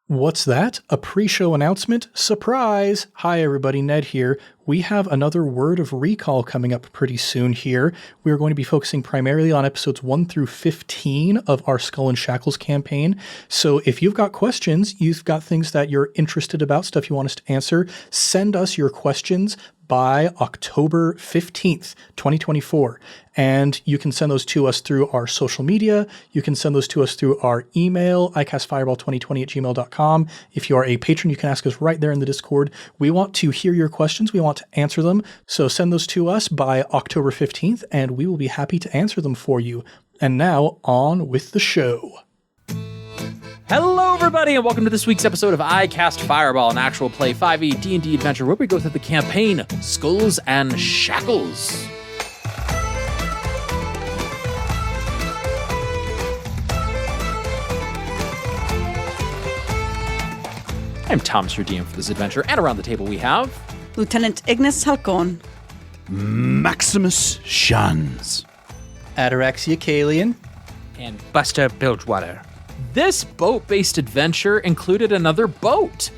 What's that? A pre-show announcement? Surprise! Hi everybody, Ned here. We have another Word of Recall coming up pretty soon here. We're going to be focusing primarily on episodes 1 through 15 of our Skull and Shackles campaign. So if you've got questions, you've got things that you're interested about, stuff you want us to answer, send us your questions by October 15th, 2024. And you can send those to us through our social media. You can send those to us through our email, icastfireball2020@gmail.com. If you are a patron, you can ask us right there in the Discord. We want to hear your questions. We want to answer them. So send those to us by October 15th, and we will be happy to answer them for you. And now, on with the show. Hello, everybody, and welcome to this week's episode of I Cast Fireball, an actual play 5e D&D adventure where we go through the campaign Skulls and Shackles. I'm Thomas, your DM for this adventure, and around the table we have... Lieutenant Ignis Halcon. Maximus Shans. Ataraxia Kalian. And Buster Bilgewater. This boat-based adventure included another boat.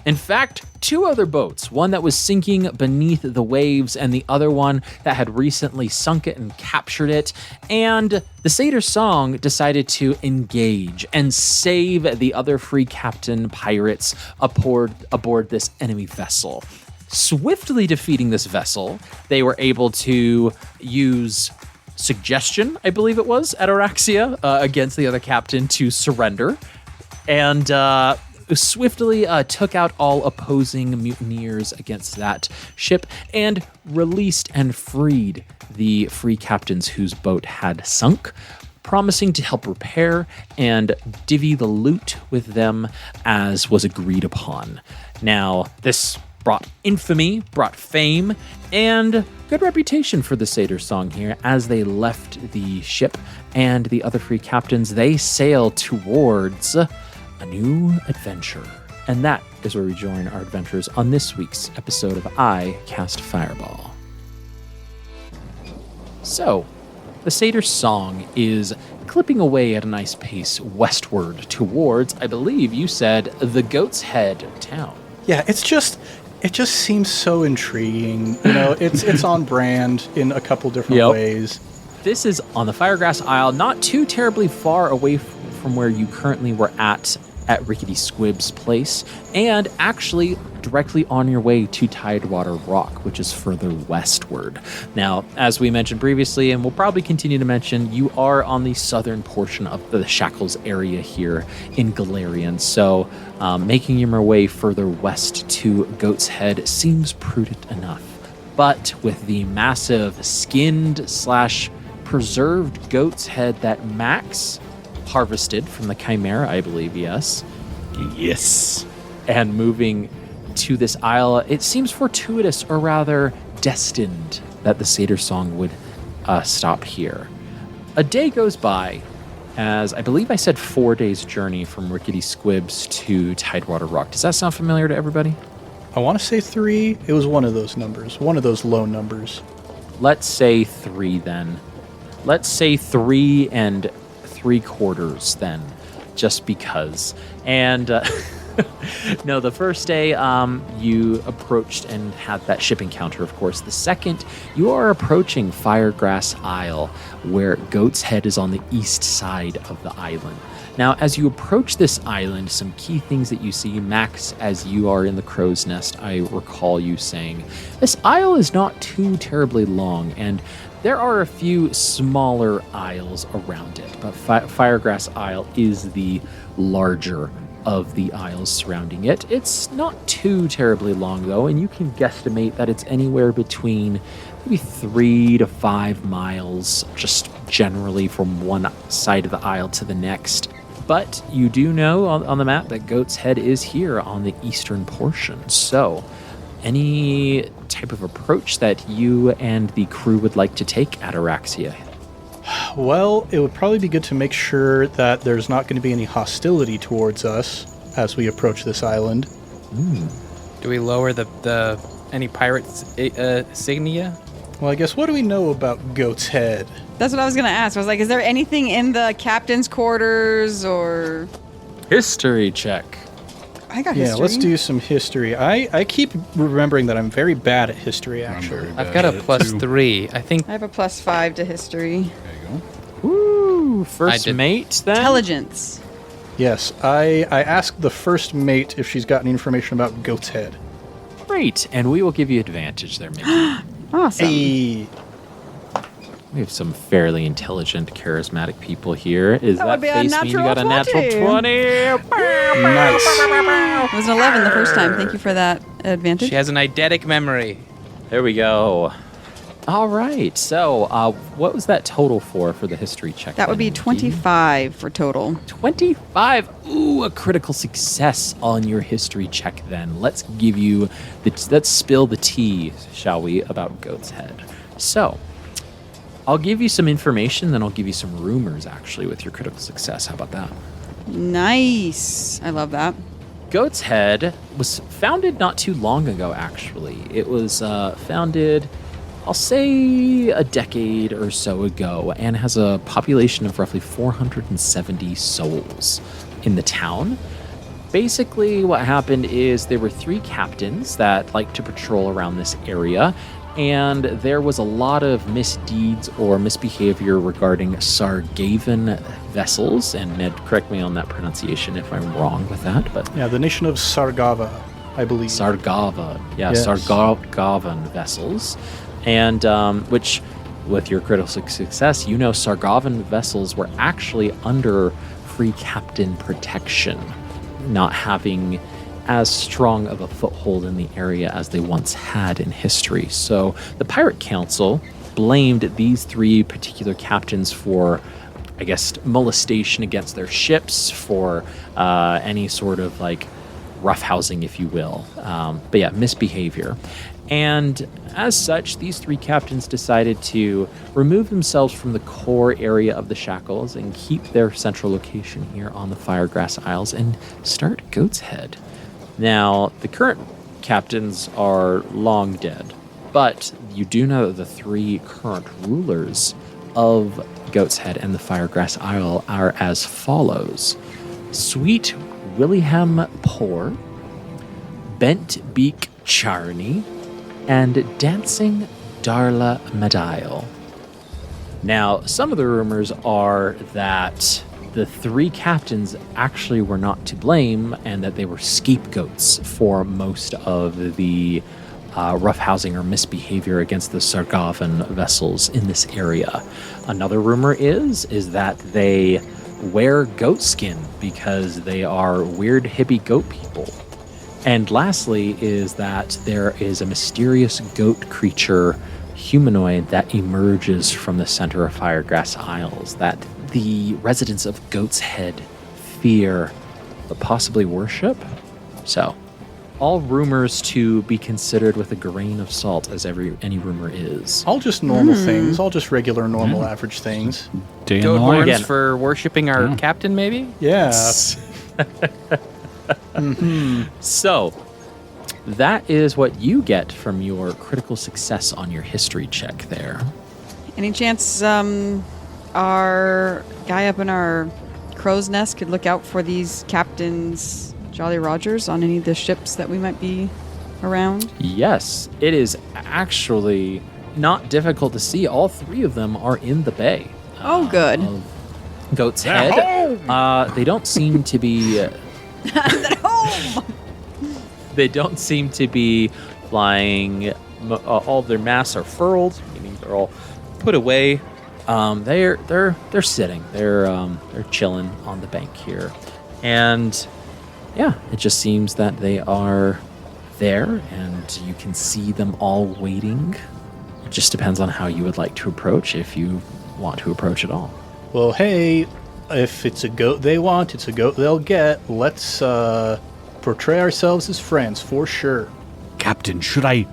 In fact, two other boats, one that was sinking beneath the waves and the other one that had recently sunk it and captured it. And the Satyr Song decided to engage and save the other free captain pirates aboard this enemy vessel. Swiftly defeating this vessel, they were able to use suggestion, I believe it was, Ataraxia, against the other captain to surrender, and swiftly took out all opposing mutineers against that ship and released and freed the free captains whose boat had sunk, promising to help repair and divvy the loot with them as was agreed upon. Now, this brought infamy, brought fame, and good reputation for the Satyr Song here. As they left the ship and the other free captains, they sail towards a new adventure. And that is where we join our adventurers on this week's episode of I Cast Fireball. So, the Satyr Song is clipping away at a nice pace westward towards, I believe you said, the Goatshead town. Yeah, it just seems so intriguing. You know, it's on brand in a couple different ways. This is on the Firegrass Isle, not too terribly far away from where you currently were at Rickety Squib's place, and actually directly on your way to Tidewater Rock, which is further westward. Now, as we mentioned previously, and we'll probably continue to mention, you are on the southern portion of the Shackles area here in Galarian, so making your way further west to Goatshead seems prudent enough. But with the massive skinned/preserved goat's head that Max harvested from the Chimera, I believe, yes, and moving to this isle, it seems fortuitous, or rather destined, that the Satyr Song would stop here. A day goes by, as I believe I said 4 days journey from Rickety Squibs to Tidewater Rock. Does that sound familiar to everybody? I want to say 3. It was one of those numbers, one of those low numbers. Let's say 3 then. Let's say 3 3/4 then, just because. And no, the first day you approached and had that ship encounter, of course. The second, you are approaching Firegrass Isle, where Goatshead is on the east side of the island. Now, as you approach this island, some key things that you see, Max, as you are in the crow's nest, I recall you saying, this isle is not too terribly long, and there are a few smaller isles around it, but Firegrass Isle is the larger of the isles surrounding it. It's not too terribly long, though, and you can guesstimate that it's anywhere between maybe 3 to 5 miles, just generally from one side of the isle to the next. But you do know on the map that Goatshead is here on the eastern portion, so any type of approach that you and the crew would like to take, Ataraxia? Well, it would probably be good to make sure that there's not going to be any hostility towards us as we approach this island. Do we lower the any pirates' insignia? Well, I guess, what do we know about Goatshead? That's what I was going to ask. I was like, is there anything in the captain's quarters or... History check. I got Yeah, history. let's do some history. I keep remembering that I'm very bad at history, actually. I've got a +3. I think I have a +5 to history. There you go. Woo! I First did- mate, then? Intelligence. Yes, I asked the first mate if she's got any information about Goatshead. Great, and we will give you advantage there, mate. Awesome. Hey, We have some fairly intelligent, charismatic people here. Is that would be a face mean you got a natural natural 20. 20? nice. It was an 11 the first time. Thank you for that advantage. she has an eidetic memory. There we go. All right, so what was that total for the history check? That would then, be Nikki? 25 for total. 25. Ooh, a critical success on your history check then. Let's spill the tea, shall we, about Goatshead. So, I'll give you some information, then I'll give you some rumors, actually, with your critical success. How about that? Nice. I love that. Goatshead was founded not too long ago, actually. It was founded, I'll say, a decade or so ago, and has a population of roughly 470 souls in the town. Basically, what happened is there were 3 captains that liked to patrol around this area, and there was a lot of misdeeds or misbehavior regarding Sargavan vessels. And Ned, correct me on that pronunciation if I'm wrong with that, but Yeah, the nation of Sargava, I believe. Sargava, Yes. Sargavan vessels, and which, with your critical success, you know Sargavan vessels were actually under free captain protection, not having as strong of a foothold in the area as they once had in history. So the Pirate Council blamed these 3 particular captains for, I guess, molestation against their ships, for any sort of like roughhousing, if you will. But yeah, misbehavior. And as such, these 3 captains decided to remove themselves from the core area of the Shackles and keep their central location here on the Firegrass Isles and start Goatshead. Now, the current captains are long dead, but you do know that the 3 current rulers of Goatshead and the Firegrass Isle are as follows: Sweet William Poor, Bent Beak Charney, and Dancing Darla Medial. Now, some of the rumors are that the 3 captains actually were not to blame and that they were scapegoats for most of the roughhousing or misbehavior against the Sargavan vessels in this area. Another rumor is that they wear goat skin because they are weird hippie goat people. And lastly is that there is a mysterious goat creature, humanoid, that emerges from the center of Firegrass Isles that the residents of Goatshead fear, but possibly worship. So, all rumors to be considered with a grain of salt, as any rumor is. All just normal things, all just regular, normal, average things. Day in Goat the horns life. Again. for worshipping our captain, maybe? Yeah. So, that is what you get from your critical success on your history check there. Any chance our guy up in our crow's nest could look out for these captains, Jolly Rogers, on any of the ships that we might be around? Yes, it is actually not difficult to see. All 3 of them are in the bay. Oh, good. Of Goatshead. They don't seem to be. They don't seem to be flying. All of their masts are furled, meaning they're all put away. They're sitting. They're chilling on the bank here, and yeah, it just seems that they are there, and you can see them all waiting. It just depends on how you would like to approach, if you want to approach at all. Well, hey, if it's a goat they want, it's a goat they'll get. Let's portray ourselves as friends for sure. Captain, should I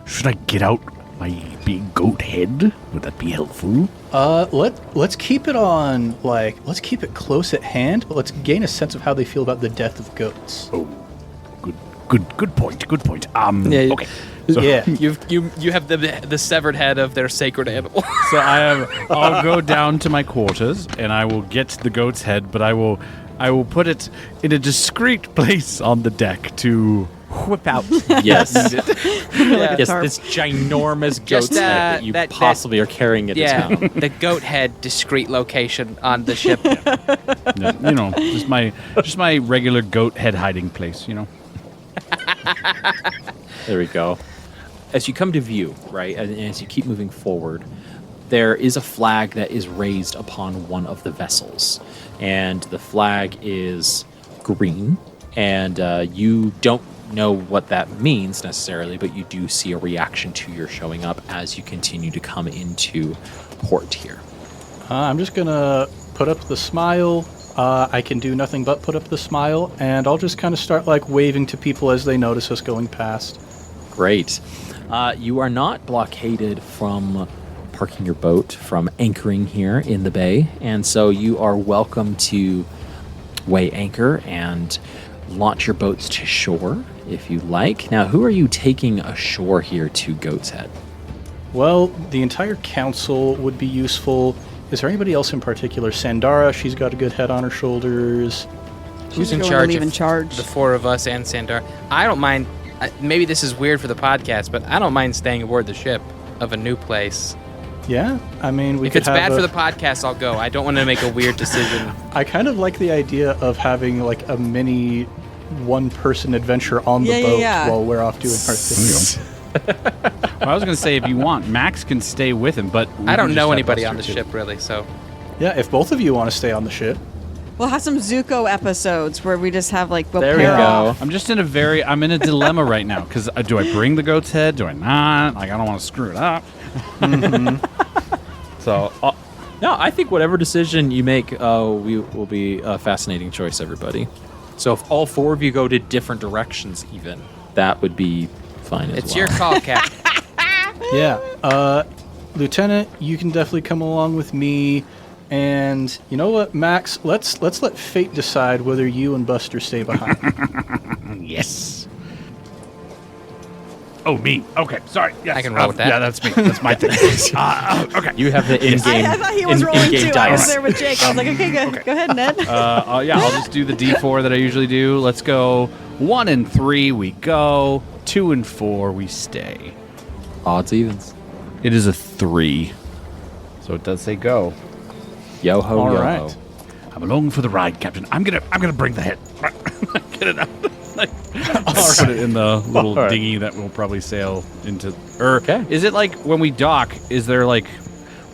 get out my big goat head? Would that be helpful? Let's keep it on, let's keep it close at hand, but let's gain a sense of how they feel about the death of goats. Oh, good point. Okay. So, Yeah. You have the severed head of their sacred animal. so I'll go down to my quarters and I will get the goat's head, but I will I will put it in a discreet place on the deck to whip out. Yes. Like a Yes, tarp. this ginormous Just, goat's head that you that- possibly are carrying into Yeah, town. the goat head discreet location on the ship. Just my regular goat head hiding place. There we go. As you come to view, right, and as you keep moving forward, there is a flag that is raised upon one of the vessels. And the flag is green, and you don't know what that means necessarily, but you do see a reaction to your showing up as you continue to come into port here. I'm just going to put up the smile. I can do nothing but put up the smile, and I'll just kind of start like waving to people as they notice us going past. Great. You are not blockaded from parking your boat, from anchoring here in the bay, and so you are welcome to weigh anchor and launch your boats to shore if you like. Now, who are you taking ashore here to Goatshead? Well, the entire council would be useful. Is there anybody else in particular? Sandara, she's got a good head on her shoulders. Who's in Going to charge? leave in of charge. The four of us and Sandar. I don't mind. Maybe this is weird for the podcast, but I don't mind staying aboard the ship of a new place. Yeah, I mean, we If could it's have bad for the podcast, I'll go. I don't want to make a weird decision. I kind of like the idea of having like a mini one-person adventure on the Yeah, yeah, boat yeah. while we're off doing our thing. Well, I was going to say, if you want, Max can stay with him, but we I don't can know just have anybody Buster on the too. ship, really, so... Yeah, if both of you want to stay on the ship. We'll have some Zuko episodes where we just have like we'll There we pair go. off. I'm just in a dilemma right now because do I bring the goat's head? Do I not? Like, I don't want to screw it up. So, No, I think whatever decision you make will be a fascinating choice, everybody. So if all four of you go to different directions even, that would be fine as It's well. your call, Captain. Yeah, Lieutenant, you can definitely come along with me. And you know what, Max? Let's let fate decide whether you and Buster stay behind. yes. Oh, me. Okay, sorry. Yes. I can roll with that. Yeah, that's me. That's my thing. Okay. You have the in-game, I thought he was rolling in-game too. I was dice. there with Jake. I was like, okay, go ahead, Ned. Yeah, I'll just do the D4 that I usually do. Let's go 1 and 3, we go. 2 and 4, we stay. Odds, evens. It is a 3. So it does say go. Yo ho, All yo right. ho. I'm along for the ride, Captain. I'm gonna bring the head. Get it out. I'll put it in the little All right. dinghy that we'll probably sail into. Or Okay. is it like when we dock? Is there like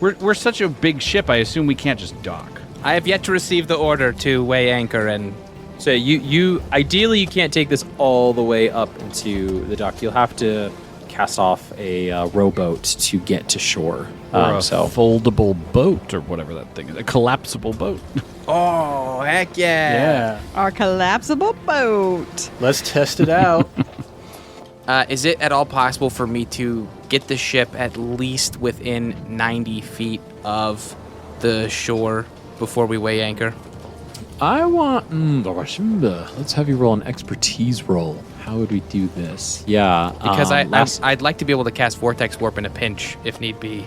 we're such a big ship? I assume we can't just dock. I have yet to receive the order to weigh anchor and... So you ideally you can't take this all the way up into the dock. You'll have to cast off a rowboat to get to shore. Or a So foldable boat or whatever that thing is. A collapsible boat. Oh, heck yeah. Yeah, Our collapsible boat. let's test it out. Is it at all possible for me to get the ship at least within 90 feet of the shore before we weigh anchor? I want. Let's have you roll an expertise roll. How would we do this? Yeah, Because last, I'd like to be able to cast Vortex Warp in a pinch if need be.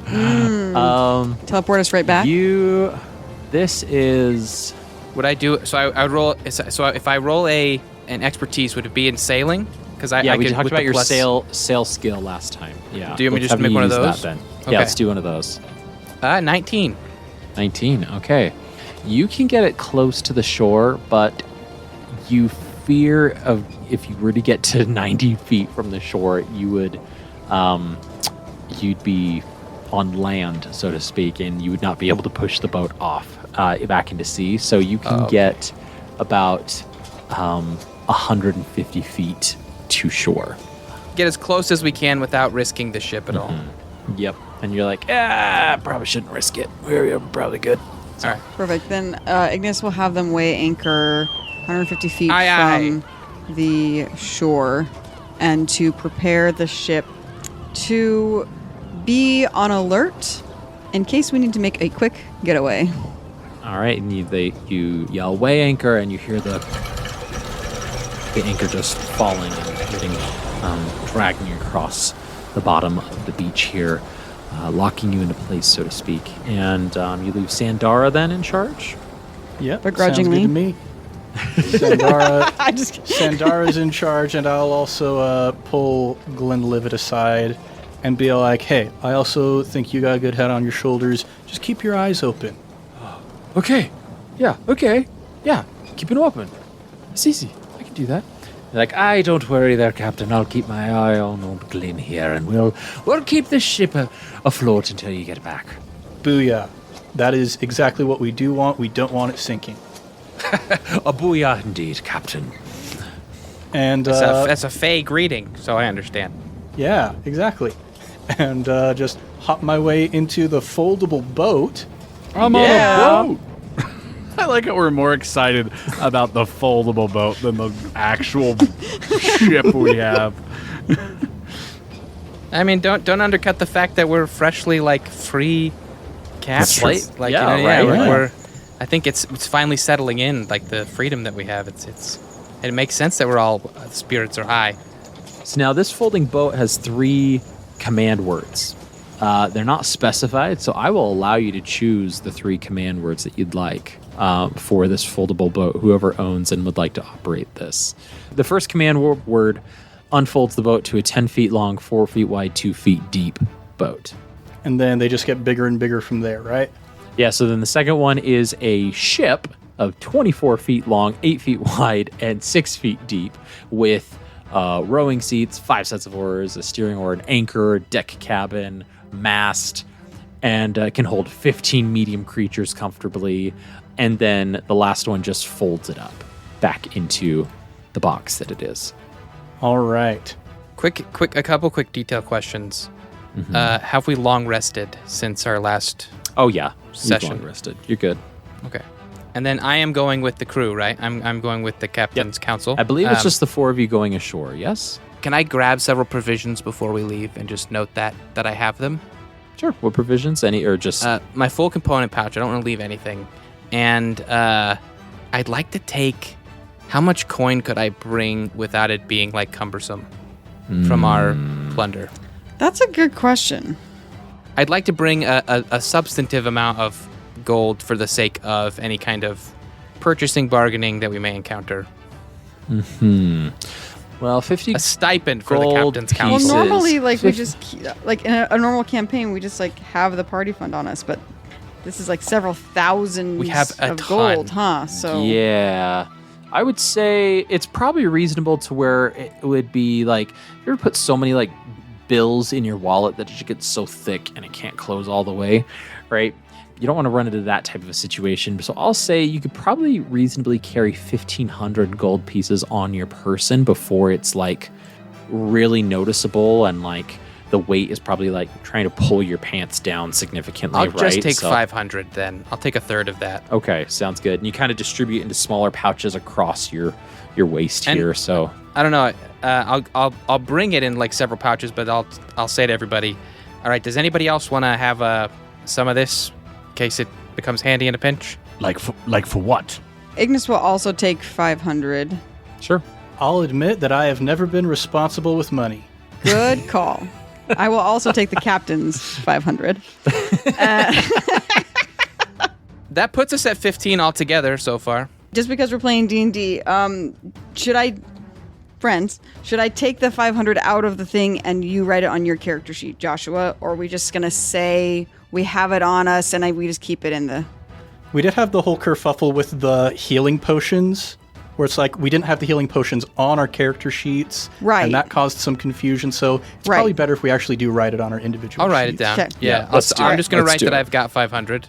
Teleport us right back. This is. Would I do so? I would roll. So if I roll an expertise, would it be in sailing? Because Yeah, we could, talked with about the your plus- sail skill last time. Yeah. Do you want me to Let's just have make you one of use that those? then. Okay. Yeah, let's do one of those. 19. 19. Okay. You can get it close to the shore, but you fear of if you were to get to 90 feet from the shore, you would, you'd be on land, so to speak, and you would not be able to push the boat off back into sea. So you can get about 150 feet to shore. Get as close as we can without risking the ship at all. Yep. And you're like, probably shouldn't risk it. We're probably good. All right. Perfect. Then Ignis will have them weigh anchor 150 feet Aye, from the shore and to prepare the ship to be on alert in case we need to make a quick getaway. All right, and you yell weigh anchor, and you hear the anchor just falling and getting dragging across the bottom of the beach here, locking you into place, so to speak. And you leave Sandara then in charge. Yep, Begrudgingly. sounds good to me. Sandara, I just Sandara's in charge, and I'll also pull Glenlivet aside and be like, hey, I also think you got a good head on your shoulders. Just keep your eyes open. Okay. Yeah, okay. Yeah, keep it open. It's easy. I can do that. Like, I don't worry there, Captain. I'll keep my eye on old Glyn here, and we'll keep this ship afloat until you get back. Booyah. That is exactly what we do want. We don't want it sinking. A booyah indeed, Captain. And That's a Fey greeting, so I understand. yeah, exactly. And just hop my way into the foldable boat. I'm on a boat. I like how we're more excited about the foldable boat than the actual ship we have. I mean, don't undercut the fact that we're freshly free captains. Right. Yeah, we're I think it's finally settling in, the freedom that we have. It makes sense that we're all spirits are high. So now this folding boat has 3 command words. They're not specified, so I will allow you to choose the 3 command words that you'd like for this foldable boat, whoever owns and would like to operate this. The first command word unfolds the boat to a 10 feet long, 4 feet wide, 2 feet deep boat. And then they just get bigger and bigger from there, right? Yeah, so then the second one is a ship of 24 feet long, 8 feet wide, and 6 feet deep with rowing seats, 5 sets of oars, a steering oar, an anchor, deck cabin, mast, and can hold 15 medium creatures comfortably. And then the last one just folds it up back into the box that it is. All right. A couple quick detail questions. Have we long rested since our last Oh, yeah. session? You've long rested. You're good. Okay. And then I am going with the crew, right? I'm going with the captain's council. I believe it's just the 4 of you going ashore, yes? Can I grab several provisions before we leave and just note that I have them? Sure. What provisions? Any, or just... My full component pouch. I don't want to leave anything. And I'd like to take... How much coin could I bring without it being, cumbersome from our plunder? That's a good question. I'd like to bring a substantive amount of gold for the sake of any kind of purchasing, bargaining that we may encounter. Well, 50 A stipend for the gold captain's council. pieces. Well, normally, we Fif- just in a normal campaign, we just have the party fund on us, but this is several thousands We have a of ton. gold, huh? So Yeah. I would say it's probably reasonable to where it would be you ever put so many bills in your wallet that it just gets so thick and it can't close all the way, right? You don't want to run into that type of a situation. So I'll say you could probably reasonably carry 1,500 gold pieces on your person before it's really noticeable and the weight is probably trying to pull your pants down significantly, I'll right? just take So- 500 then. I'll take a third of that. Okay, sounds good. And you kind of distribute into smaller pouches across your waist And- here. So I don't know. I'll bring it in several pouches, but I'll say to everybody, all right, does anybody else want to have some of this in case it becomes handy in a pinch? Like for what? Ignis will also take 500. sure. I'll admit that I have never been responsible with money. Good call. I will also take the captain's 500. That puts us at 15 altogether so far. Just because we're playing D&D, should I take the 500 out of the thing and you write it on your character sheet, Joshua? Or are we just going to say we have it on us and we just keep it in the... We did have the whole kerfuffle with the healing potions, where it's we didn't have the healing potions on our character sheets. Right. And that caused some confusion, so it's probably better if we actually do write it on our individual I'll write it sheets. down. Okay. Yeah, let's do I'm it. just going to Let's write do that it. I've got 500.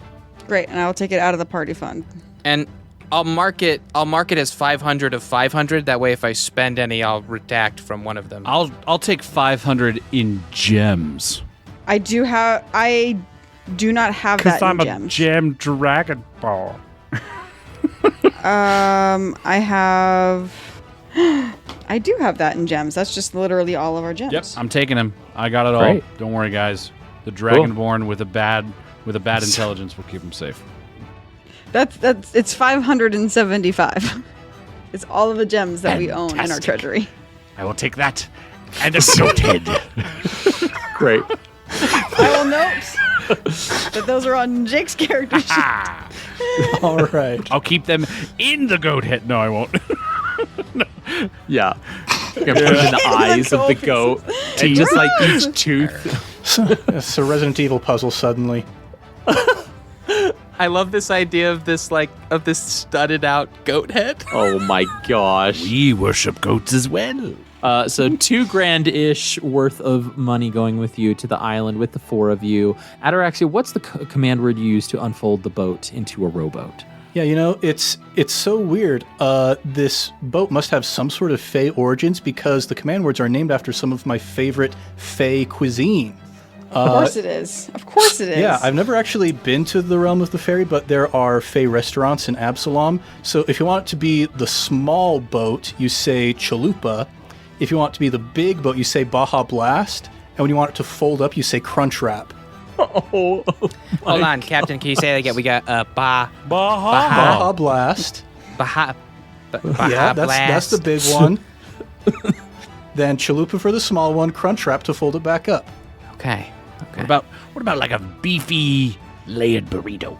Great, and I'll take it out of the party fund. And I'll mark it as 500 of 500. That way, if I spend any, I'll redact from one of them. I'll take 500 in gems. I do not have that in gems. gem Dragon Ball. I do have that in gems. That's just literally all of our gems. Yep, I'm taking him. I got it all. Great. Don't worry, guys. The Dragonborn with a bad intelligence will keep him safe. It's 575. It's all of the gems that we own in our Fantastic. treasury. I will take that and a goatshead. Great. I will note But those are on Jake's character sheet. All right. I'll keep them in the goat head. No, I won't. Yeah. You're gonna put it in the eyes of the goat. And just like each tooth. It's a Resident Evil puzzle suddenly. I love this idea of this studded out goat head. Oh my gosh. We worship goats as well. So $2 grand-ish worth of money going with you to the island with the 4 of you. Ataraxia, what's the command word you use to unfold the boat into a rowboat? Yeah, it's so weird. This boat must have some sort of Fey origins because the command words are named after some of my favorite Fey cuisine. Of course it is. Of course it is. Yeah, I've never actually been to the realm of the fairy, but there are Fey restaurants in Absalom. So if you want it to be the small boat, you say chalupa. If you want it to be the big boat, you say Baja Blast. And when you want it to fold up, you say Crunch Wrap. Oh, Hold on, Captain. Can you say that again? We got Baja Blast. Baja Yeah, that's the big one. Then chalupa for the small one, Crunch Wrap to fold it back up. Okay. What about like a beefy layered burrito?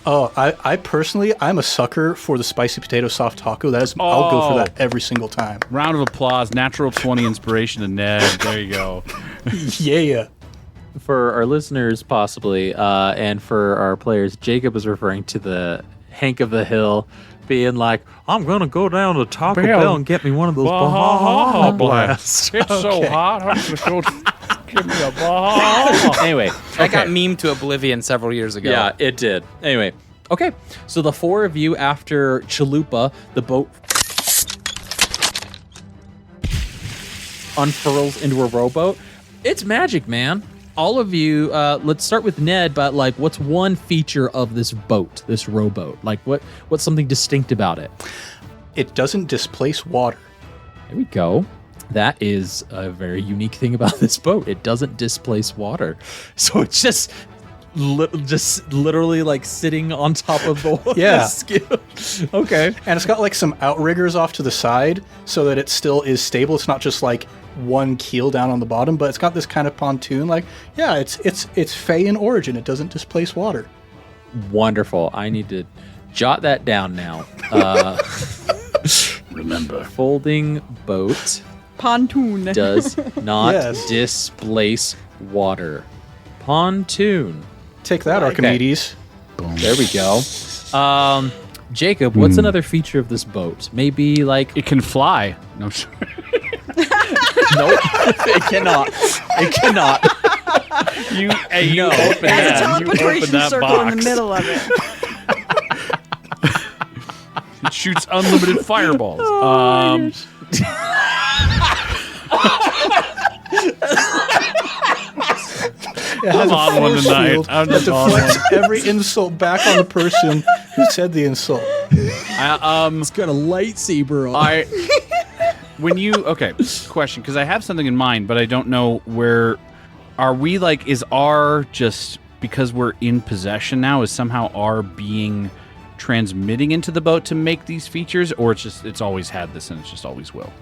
Oh, I personally, I'm a sucker for the spicy potato soft taco. I'll go for that every single time. Round of applause. Natural 20 inspiration to Ned. There you go. Yeah. For our listeners, possibly, and for our players, Jacob is referring to the Hank of the Hill being like, I'm going to go down to Taco Bell and get me one of those Baja Blasts. It's so hot. I'm just going to give me a Baja. Anyway, I got memed to oblivion several years ago. yeah, it did. Anyway, okay, so the 4 of you after Chalupa, the boat unfurls into a rowboat. It's magic, man. All of you, let's start with Ned, but like, what's one feature of this boat, this rowboat? Like, what's something distinct about it? It doesn't displace water. There we go. That is a very unique thing about this boat. It doesn't displace water. So it's just literally like sitting on top of the Yeah. skill. Okay. And it's got like some outriggers off to the side so that it still is stable. It's not just like one keel down on the bottom, but it's got this kind of pontoon. Like, yeah, it's Fey in origin. It doesn't displace water. Wonderful. I need to jot that down now. Remember. Folding boat Pontoon. does not Yes. displace water. Pontoon. Take that, Archimedes. There we go. Jacob, what's another feature of this boat? Maybe like It can fly. No, nope, it cannot. It cannot. you No. open Has a that. You open teleportation that circle box. in the middle of it. It shoots unlimited fireballs. It has I'm on one force tonight. field I'm that just on deflects every insult back on the person who said the insult. It's got a lightsaber on. Question, because I have something in mind, but I don't know where. Are we like? Is R just because we're in possession now? Is somehow R being transmitting into the boat to make these features, or it's always had this and it's just always will?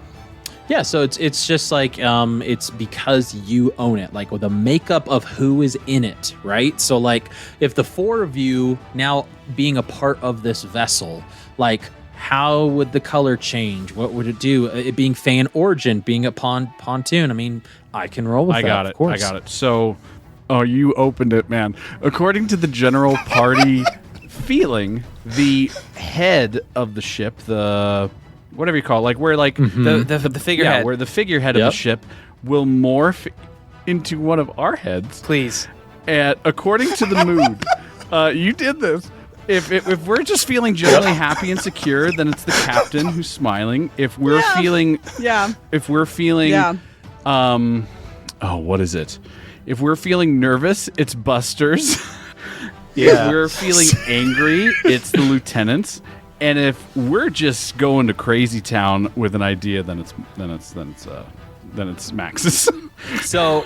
Yeah, so it's just like it's because you own it, like with the makeup of who is in it, right? So like if the 4 of you now being a part of this vessel, like how would the color change? What would it do? It being fan origin, being a pontoon. I mean, I can roll with that. Of course. I got it. So, you opened it, man. According to the general party feeling, the head of the ship, the whatever you call it, like where like The figurehead. yeah, where the figurehead of the ship will morph into one of our heads. Please. And according to the mood, you did this. If we're just feeling generally happy and secure, then it's the captain who's smiling. If we're feeling what is it? If we're feeling nervous, it's Buster's. Yeah. If we're feeling angry, it's the lieutenants. And if we're just going to crazy town with an idea, then it's Max's. So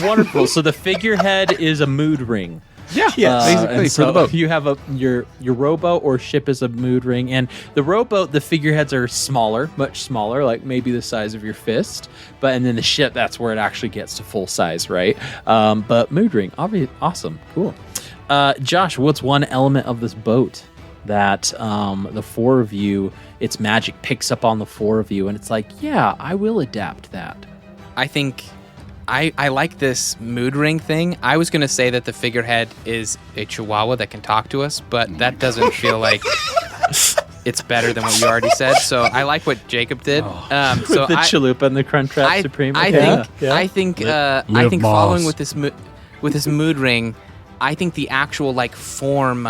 wonderful. So the figurehead is a mood ring. Yes. And so you have your rowboat or ship is a mood ring, and the rowboat, the figureheads are smaller, much smaller, like maybe the size of your fist. And then the ship, that's where it actually gets to full size, right? But mood ring, obviously, awesome, cool. Josh, what's one element of this boat that the four of you, its magic picks up on the four of you, and it's like, yeah, I will adapt that. I think I like this mood ring thing. I was going to say that the figurehead is a chihuahua that can talk to us, but that doesn't feel like it's better than what you already said. So I like what Jacob did. With the chalupa and the Crunchwrap Supreme. I think following with this mood ring, I think the actual like form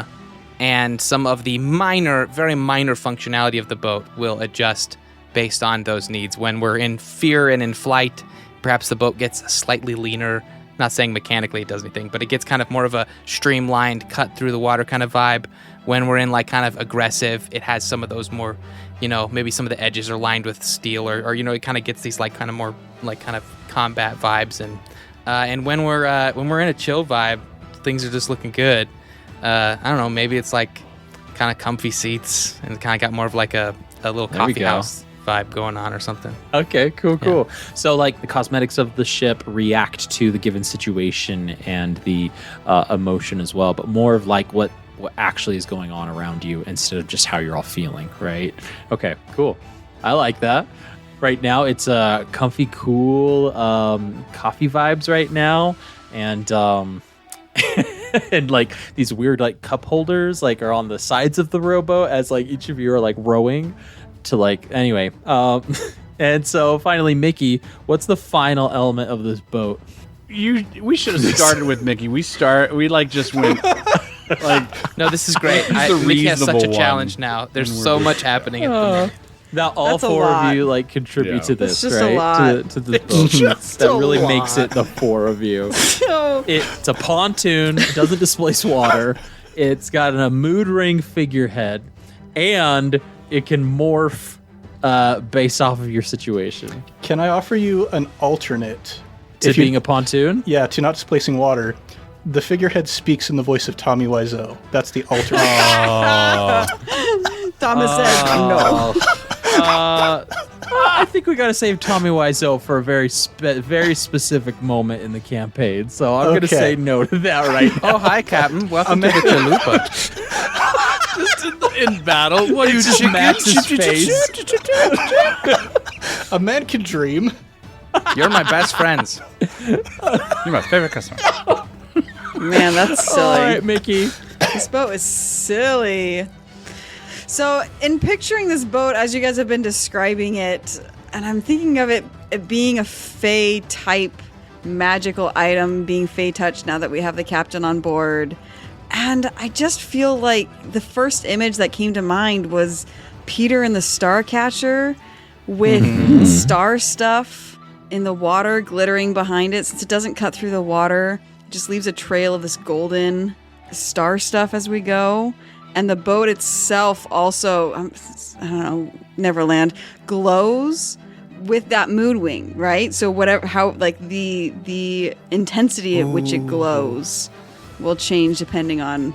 and some of the very minor functionality of the boat will adjust based on those needs. When we're in fear and in flight, perhaps the boat gets slightly leaner. Not saying mechanically it does anything, but it gets kind of more of a streamlined, cut through the water kind of vibe. When we're in like kind of aggressive, it has some of those more, maybe some of the edges are lined with steel, or it kind of gets these like kind of more like kind of combat vibes. And when we're in a chill vibe, things are just looking good. I don't know, maybe it's like kind of comfy seats and kind of got more of like a little coffee house vibe going on or something. Okay, cool. So like the cosmetics of the ship react to the given situation and the emotion as well, but more of like what actually is going on around you instead of just how you're all feeling, right? Okay, cool. I like that. Right now it's comfy, cool coffee vibes right now, and and like these weird like cup holders like are on the sides of the rowboat as like each of you are like rowing to like anyway. And so finally, Mickey, what's the final element of this boat? We should have started with Mickey. We like just went like no, this is great. Mickey has such a challenge now. There's so much happening at the moment. Now all four of you like contribute to this, just right? a lot. To this boat. That really makes it the four of you. It's a pontoon. It doesn't displace water. It's got a mood ring figurehead, and it can morph based off of your situation. Can I offer you an alternate? To being a pontoon? Yeah, to not displacing water. The figurehead speaks in the voice of Tommy Wiseau. That's the alternate. Thomas says no. I think we got to save Tommy Wiseau for a very specific moment in the campaign. So I'm going to say no to that right now. Oh, hi, Captain. Welcome to the chalupa. Just in battle. What are you just Max's face? A man can dream. You're my best friends. you're my favorite customer. Man, that's silly. All right, Mickey. This boat is silly. So, in picturing this boat, as you guys have been describing it, and I'm thinking of it being a Fey type magical item, being Fey touched now that we have the captain on board. And I just feel like the first image that came to mind was Peter and the Starcatcher with star stuff in the water glittering behind it. Since it doesn't cut through the water, it just leaves a trail of this golden star stuff as we go. And the boat itself also, I don't know, Neverland, glows with that mood wing, right? So the intensity at which it glows will change depending on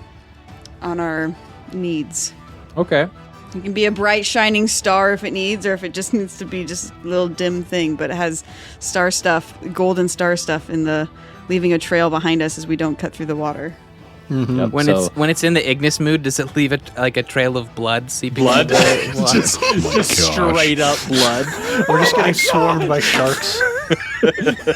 our needs. Okay. It can be a bright shining star if it needs, or if it just needs to be just a little dim thing, but it has star stuff, golden star stuff leaving a trail behind us as we don't cut through the water. Mm-hmm. Yep, when it's in the Ignis mood, does it leave a trail of blood seeping? Just straight up blood. We're just getting swarmed by sharks.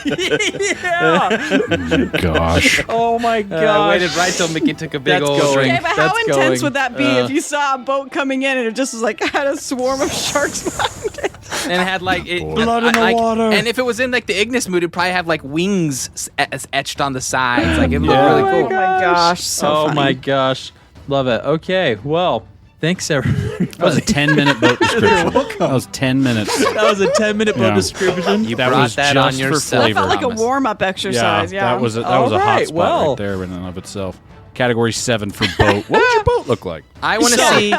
Yeah. Gosh. Oh my god. I waited right till Mickey took a big old drink. Okay, but how intense would that be if you saw a boat coming in and it just was like had a swarm of sharks behind it? And it had like blood in the water. And if it was in like the Ignis mood, it'd probably have like wings etched on the sides. Like it looked really cool. Oh my gosh. So funny. My gosh. Love it. Okay. Well, thanks everyone. That was a 10-minute boat description. That was 10 minutes. That was a 10-minute boat description. You that brought was that just on for yourself. flavor. That felt like a warm-up exercise. Yeah. That was a All hot right, spot right there in and of itself. Category 7 for boat. What would your boat look like? I want to see.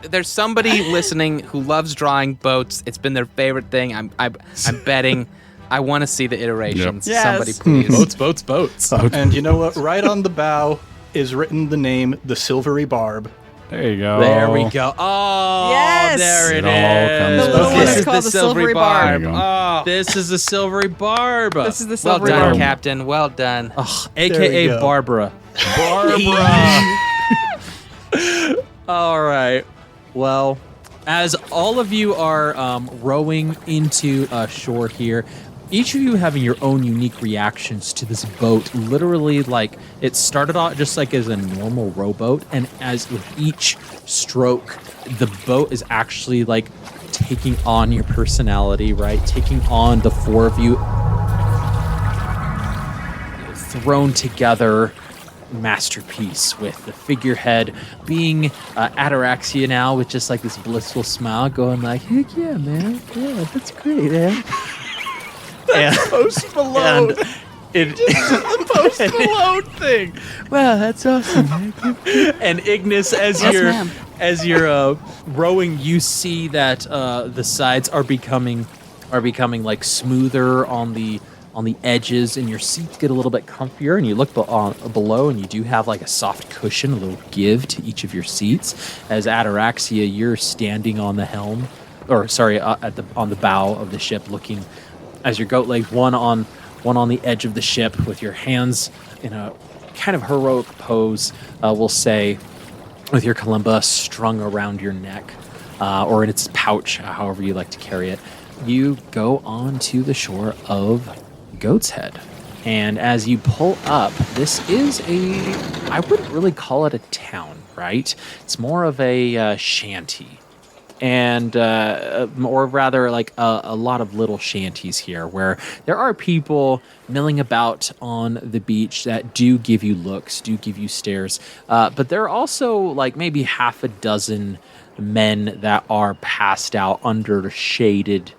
There's somebody listening who loves drawing boats. It's been their favorite thing. I'm betting. I want to see the iterations. Yep. Yes. Somebody please. Boats. And you know what? Right on the bow, is written the name the Silvery Barb. There you go. There we go. Oh, Yes! there It it all comes is. The little one This is is called the the Silvery Silvery Barb. Barb. Oh, this is the Silvery Barb. This is the Well Silvery done, Barb. Captain. Well done. Ugh, we AKA go. Barbara. All right. Well, as all of you are rowing into shore here, each of you having your own unique reactions to this boat. Literally, like, it started off just like as a normal rowboat, and as with each stroke, the boat is actually like taking on your personality, right? Taking on the four of you thrown together masterpiece, with the figurehead being Ataraxia now, with just like this blissful smile, going like, heck yeah, man, yeah, that's great, man. And Post Malone. The Post Malone thing. Wow, that's awesome, man. And Ignis, as you're rowing, you see that the sides are becoming like smoother on the edges, and your seats get a little bit comfier, and you look below, and you do have like a soft cushion, a little give to each of your seats. As Ataraxia, you're standing on the helm, or sorry, on the bow of the ship, looking as your goat legs, one on the edge of the ship, with your hands in a kind of heroic pose, we'll say, with your kalimba strung around your neck, or in its pouch, however you like to carry it. You go on to the shore of Goatshead. And as you pull up, this is I wouldn't really call it a town, right? It's more of a shanty. And or rather like a lot of little shanties here, where there are people milling about on the beach that do give you looks, do give you stares, but there are also like maybe half a dozen men that are passed out under shaded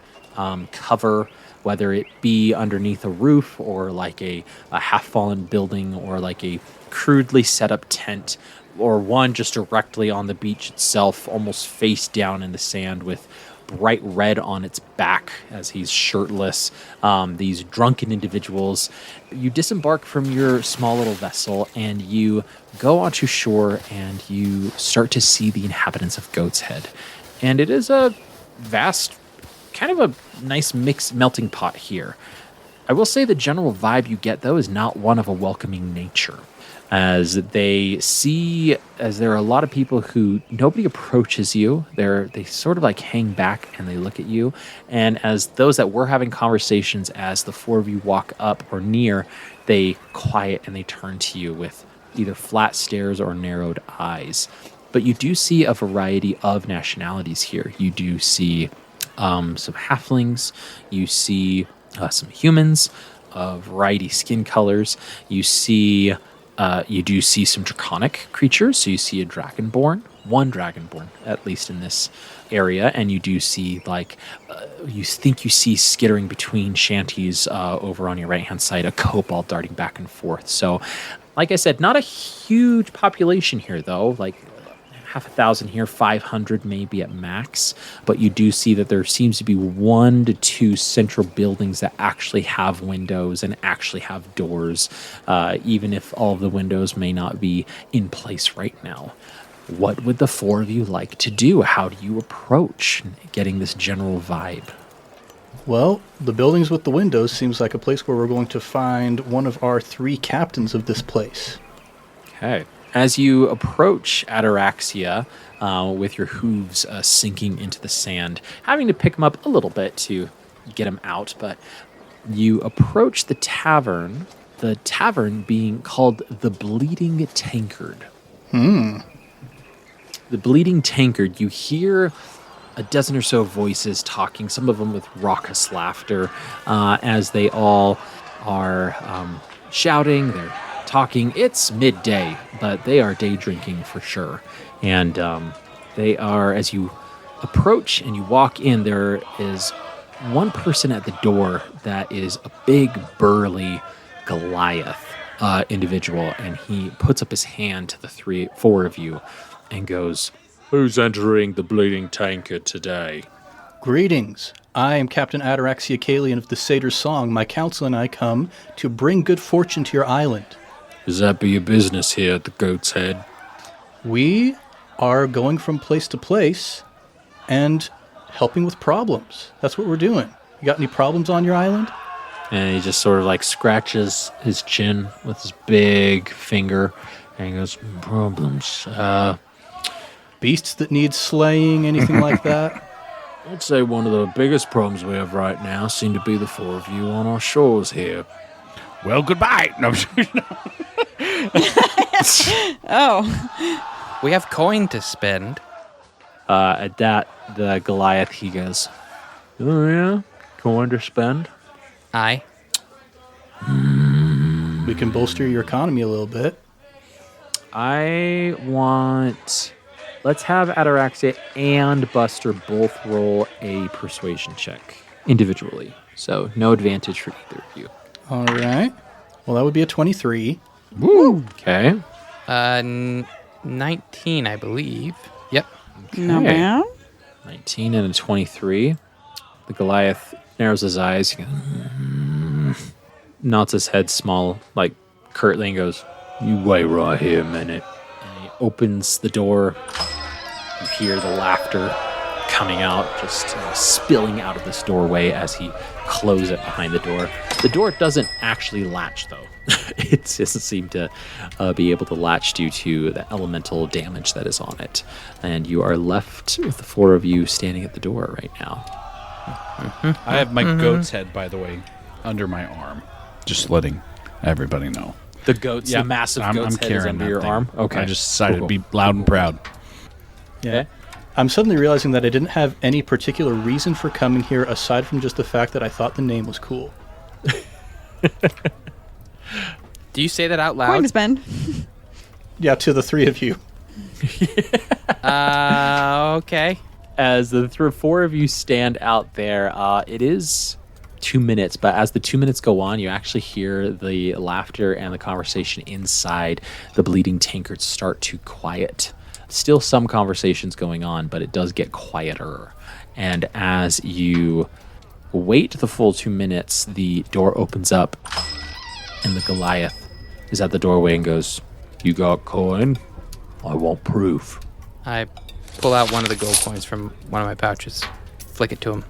cover, whether it be underneath a roof, or like a half-fallen building, or like a crudely set up tent, or one just directly on the beach itself, almost face down in the sand, with bright red on its back as he's shirtless. These drunken individuals. You disembark from your small little vessel, and you go onto shore, and you start to see the inhabitants of Goatshead. And it is a vast, kind of a nice mixed melting pot here. I will say the general vibe you get, though, is not one of a welcoming nature. As there are a lot of people who, nobody approaches you. They sort of like hang back and they look at you. And as those that were having conversations, as the four of you walk up or near, they quiet and they turn to you with either flat stares or narrowed eyes. But you do see a variety of nationalities here. You do see some halflings. You see some humans of variety skin colors. You do see some draconic creatures. So you see a dragonborn, one dragonborn, at least in this area. And you do see, like, you think you see skittering between shanties over on your right-hand side, a kobold darting back and forth. So, like I said, not a huge population here, though. Like, half a thousand here, 500 maybe at max. But you do see that there seems to be 1 to 2 central buildings that actually have windows and actually have doors, even if all of the windows may not be in place right now. What would the four of you like to do? How do you approach getting this general vibe? Well, the buildings with the windows seems like a place where we're going to find one of our 3 captains of this place. Okay. As you approach Ataraxia, with your hooves sinking into the sand, having to pick him up a little bit to get him out, but you approach the tavern being called the Bleeding Tankard. The Bleeding Tankard, you hear a dozen or so voices talking, some of them with raucous laughter, as they all are shouting, they're talking. It's midday, but they are day drinking for sure. And they are, as you approach and you walk in, there is one person at the door that is a big, burly Goliath individual, and he puts up his hand to the 4 of you and goes, "Who's entering the Bleeding Tankard today?" Greetings. I am Captain Ataraxia Kalian of the Satyr's Song. My council and I come to bring good fortune to your island. Does that be your business here at the Goatshead? We are going from place to place and helping with problems. That's what we're doing. You got any problems on your island? And he just sort of like scratches his chin with his big finger and he goes, problems. Beasts that need slaying, anything like that? I'd say one of the biggest problems we have right now seem to be the four of you on our shores here. Well, goodbye. No, Oh, We have coin to spend. At that, the Goliath, he goes, Oh, yeah? Coin to spend? Aye. We can bolster your economy a little bit. let's have Ataraxia and Buster both roll a persuasion check individually. So no advantage for either of you. All right. Well, that would be a 23. Okay. 19, I believe. Yep. no, Okay. man. 19 and a 23. The Goliath narrows his eyes, he goes, nods his head small, like curtly, and goes, You wait right here a minute. and he opens the door. You hear the laughter coming out, just spilling out of this doorway as he closes it behind the door. The door doesn't actually latch, though. It doesn't seem to be able to latch due to the elemental damage that is on it. And you are left with the four of you standing at the door right now. I have my goat's head, by the way, under my arm. Just letting everybody know. The goats, the massive I'm goat's head is carrying under that your thing. arm? Okay. I just decided Cool. to be loud and proud. Yeah. I'm suddenly realizing that I didn't have any particular reason for coming here aside from just the fact that I thought the name was cool. Do you say that out Coin loud? to spend. Yeah, to the three of you. Okay. As the four of you stand out there, it is 2 minutes, but as the 2 minutes go on, you actually hear the laughter and the conversation inside the Bleeding Tankard start to quiet. Still some conversations going on, but it does get quieter. And as you wait the full 2 minutes, the door opens up, and the Goliath is at the doorway and goes, You got coin? I want proof. I pull out one of the gold coins from one of my pouches, flick it to him.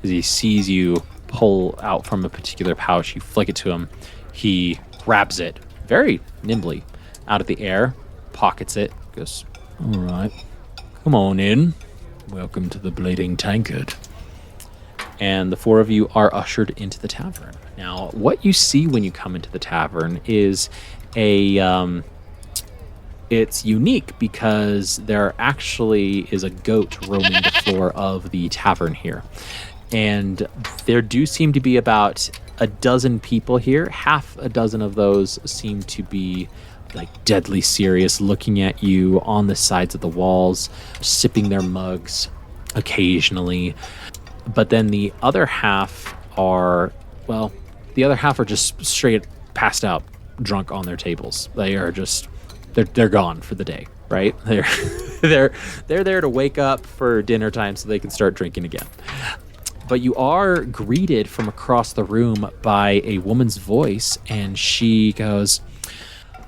as he sees you pull out from a particular pouch, you flick it to him. He grabs it very nimbly out of the air, pockets it, goes, All right. Come on in. Welcome to the Bleeding Tankard. and the four of you are ushered into the tavern. Now, what you see when you come into the tavern is it's unique because there actually is a goat roaming the floor of the tavern here. And there do seem to be about a dozen people here. Half a dozen of those seem to be like deadly serious, looking at you on the sides of the walls, sipping their mugs occasionally. But then the other half are just straight passed out, drunk on their tables. They are just they're gone for the day, right? They're there to wake up for dinner time so they can start drinking again. But you are greeted from across the room by a woman's voice, and she goes,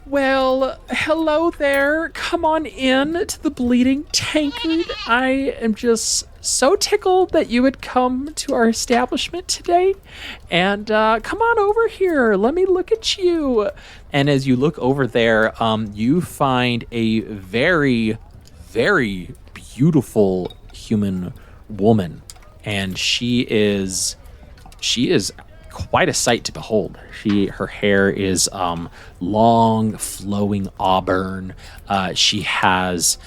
"Well, hello there. Come on in to the Bleeding Tankard. I am just so tickled that you would come to our establishment today. And come on over here. Let me look at you." And as you look over there, you find a very, very beautiful human woman. And she is quite a sight to behold. Her hair is long, flowing auburn. She has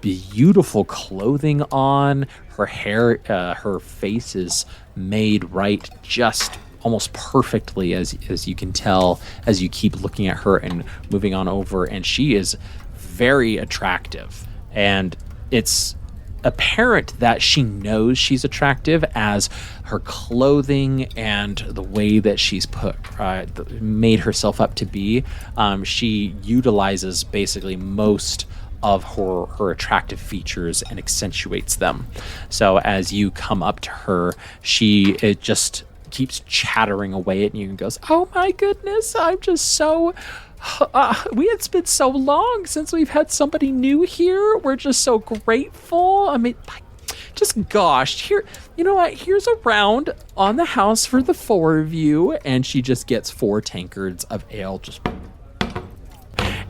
beautiful clothing on. Her hair, her face is made right just almost perfectly, as you can tell as you keep looking at her and moving on over. And she is very attractive. And it's apparent that she knows she's attractive as her clothing and the way that she's made herself up to be. She utilizes basically most of her attractive features and accentuates them. So as you come up to her, it just keeps chattering away at you and goes, "Oh my goodness, I'm just so... it's been so long since we've had somebody new here. We're just so grateful. I mean, just gosh, here, you know what? Here's a round on the house for the 4 of you." And she just gets 4 tankards of ale,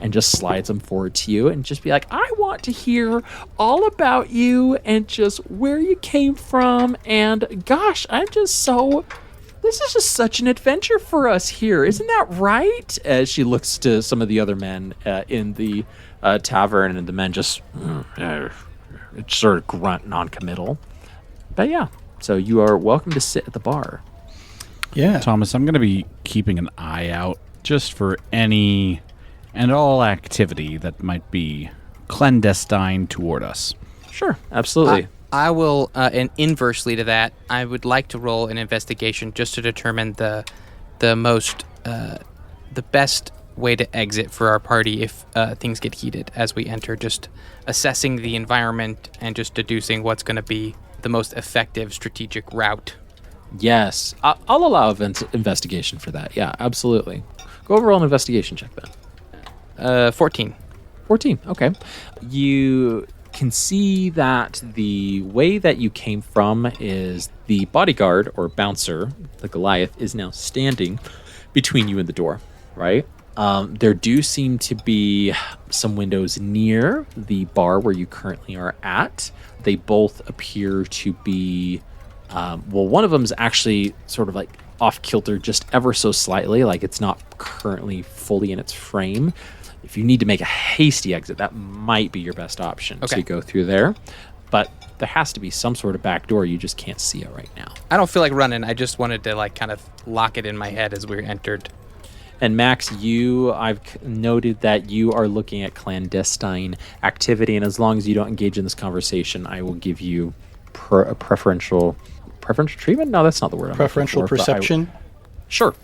and just slides them forward to you and just be like, "I want to hear all about you and just where you came from. And gosh, this is just such an adventure for us here. Isn't that right?" As she looks to some of the other men in the tavern, and the men just sort of grunt non-committal. But yeah, so you are welcome to sit at the bar. Yeah. Thomas, I'm going to be keeping an eye out just for any and all activity that might be clandestine toward us. Sure, absolutely. I will, and inversely to that, I would like to roll an investigation just to determine the best way to exit for our party if things get heated as we enter. Just assessing the environment and just deducing what's going to be the most effective strategic route. Yes, I'll allow investigation for that. Yeah, absolutely. Go over roll an investigation check then. 14. 14, okay. You can see that the way that you came from is the bodyguard or bouncer, the Goliath, is now standing between you and the door, right? There do seem to be some windows near the bar where you currently are at. They both appear to be, one of them is actually sort of like off kilter just ever so slightly, like it's not currently fully in its frame. If you need to make a hasty exit, that might be your best option to go through there. But there has to be some sort of back door. You just can't see it right now. I don't feel like running. I just wanted to like kind of lock it in my head as we entered. And Max, I've noted that you are looking at clandestine activity, and as long as you don't engage in this conversation, I will give you preferential treatment? No, that's not the word I'm Preferential looking for, perception? Sure.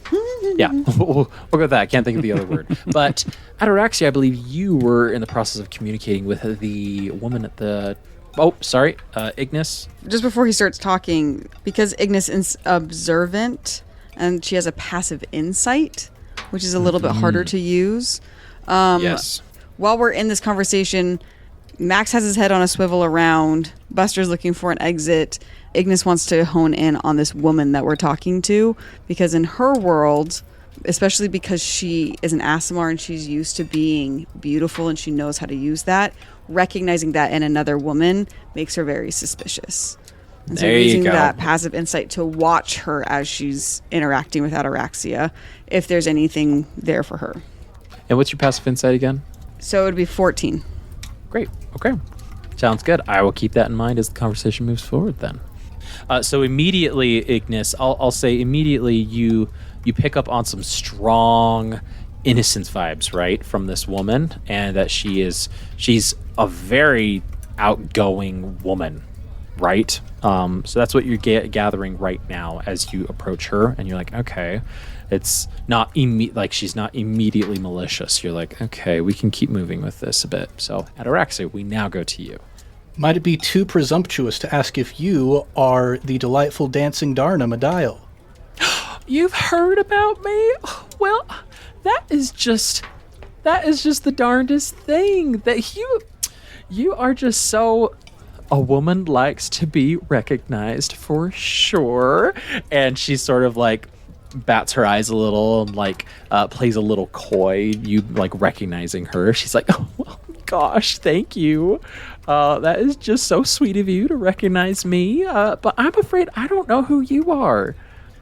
Yeah, we'll go with that. I can't think of the other word. But Ataraxia, I believe you were in the process of communicating with the woman at the... Oh, sorry, Ignis. Just before he starts talking, because Ignis is observant and she has a passive insight, which is a little bit harder to use. Yes. While we're in this conversation, Max has his head on a swivel around. Buster's looking for an exit. Ignis wants to hone in on this woman that we're talking to, because in her world, especially because she is an Aasimar and she's used to being beautiful and she knows how to use that, recognizing that in another woman makes her very suspicious. And so There you using go. that passive insight to watch her as she's interacting with Ataraxia, if there's anything there for her. And what's your passive insight again? So it would be 14. Great. Okay. Sounds good. I will keep that in mind as the conversation moves forward then. So immediately, Ignis, I'll say immediately you pick up on some strong innocence vibes, right, from this woman, and that she's a very outgoing woman, right? So that's what you're gathering right now as you approach her, and you're like, okay, it's not she's not immediately malicious. You're like, okay, we can keep moving with this a bit. So Ataraxia, we now go to you. Might it be too presumptuous to ask if you are the delightful dancing Darna Medial? You've heard about me? Well, that is just the darndest thing, that you are just so... A woman likes to be recognized for sure. And she sort of like bats her eyes a little and like plays a little coy, you like recognizing her. She's like, oh, well, gosh, thank you. That is just so sweet of you to recognize me. But I'm afraid I don't know who you are.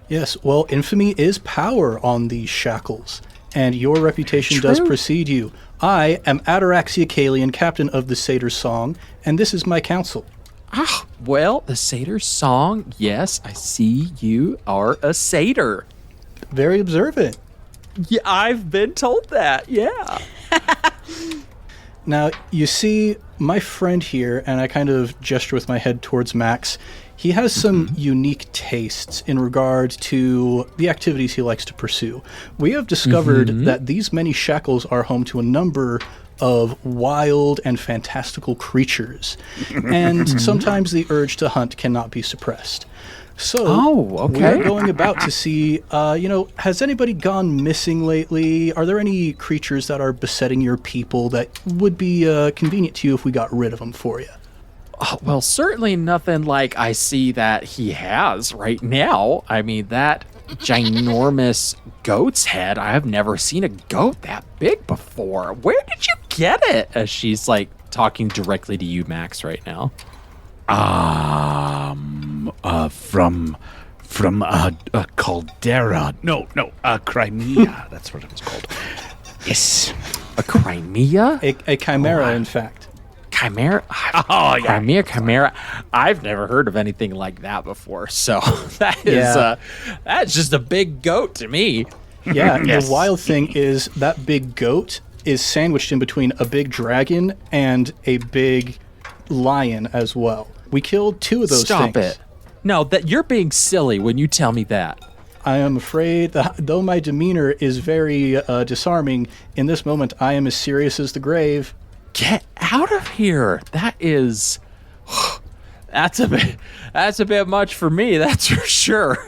Yes, well, infamy is power on these Shackles, and your reputation does True. precede you. I am Ataraxia Kalian, captain of the Satyr Song, and this is my council. Ah, well, the satyr song. Yes, I see you are a satyr. Very observant. Yeah, I've been told that. Yeah. Now, you see, my friend here, and I kind of gesture with my head towards Max, he has some unique tastes in regard to the activities he likes to pursue. We have discovered that these many Shackles are home to a number of wild and fantastical creatures, and sometimes the urge to hunt cannot be suppressed. So we're going about to see, has anybody gone missing lately? Are there any creatures that are besetting your people that would be convenient to you if we got rid of them for you? Oh, well, certainly nothing like I see that he has right now. I mean, that ginormous goat's head, I have never seen a goat that big before. Where did you get it? As she's like talking directly to you, Max, right now. From a caldera. No, Crimea. That's what it was called. Yes. A Crimea? A chimera, in fact. Chimera? Oh, yeah. Chimera. I've never heard of anything like that before. So that's just a big goat to me. Yeah, Yes. The wild thing is that big goat is sandwiched in between a big dragon and a big lion as well. We killed 2 of those Stop things. it. No, that you're being silly when you tell me that. I am afraid that though my demeanor is very disarming, in this moment I am as serious as the grave. Get out of here. That is that's a bit much for me, that's for sure.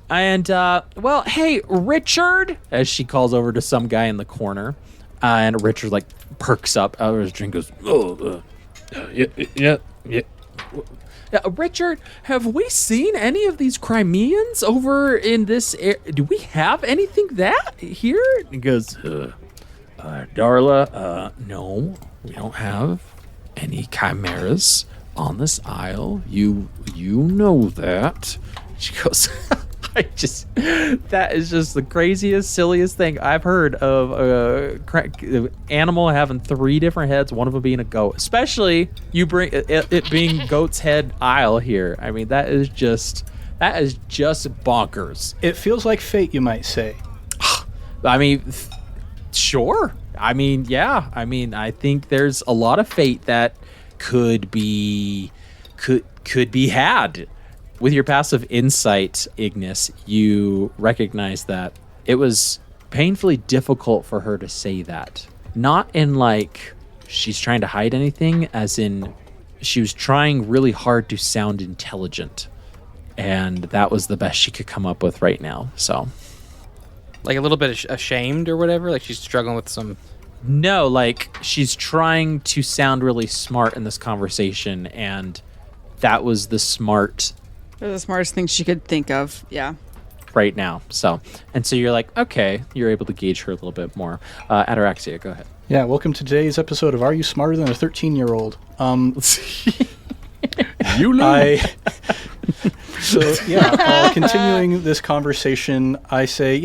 And well, hey, Richard, as she calls over to some guy in the corner, and Richard like perks up out of his drink, goes, yeah. Richard, have we seen any of these Crimeans over in this area? Do we have anything that here? He goes, Darla, no, we don't have any chimeras on this isle. You know that. She goes, that is just the craziest, silliest thing I've heard of a animal having 3 different heads, one of them being a goat. Especially you bring it being Goat's Head Isle here. I mean, that is just bonkers. It feels like fate, you might say. I mean, sure. I mean, yeah. I mean, I think there's a lot of fate that could be had. With your passive insight, Ignis, you recognize that it was painfully difficult for her to say that. Not in like she's trying to hide anything, as in she was trying really hard to sound intelligent. And that was the best she could come up with right now. So, Like a little bit ashamed or whatever? Like she's struggling with some... No, like she's trying to sound really smart in this conversation, and that was the smart... They're the smartest thing she could think of. Yeah. right now. So you're like, okay, you're able to gauge her a little bit more. Ataraxia, go ahead. Yeah, welcome to today's episode of Are You Smarter Than a 13-Year-Old? You know. Continuing this conversation, I say,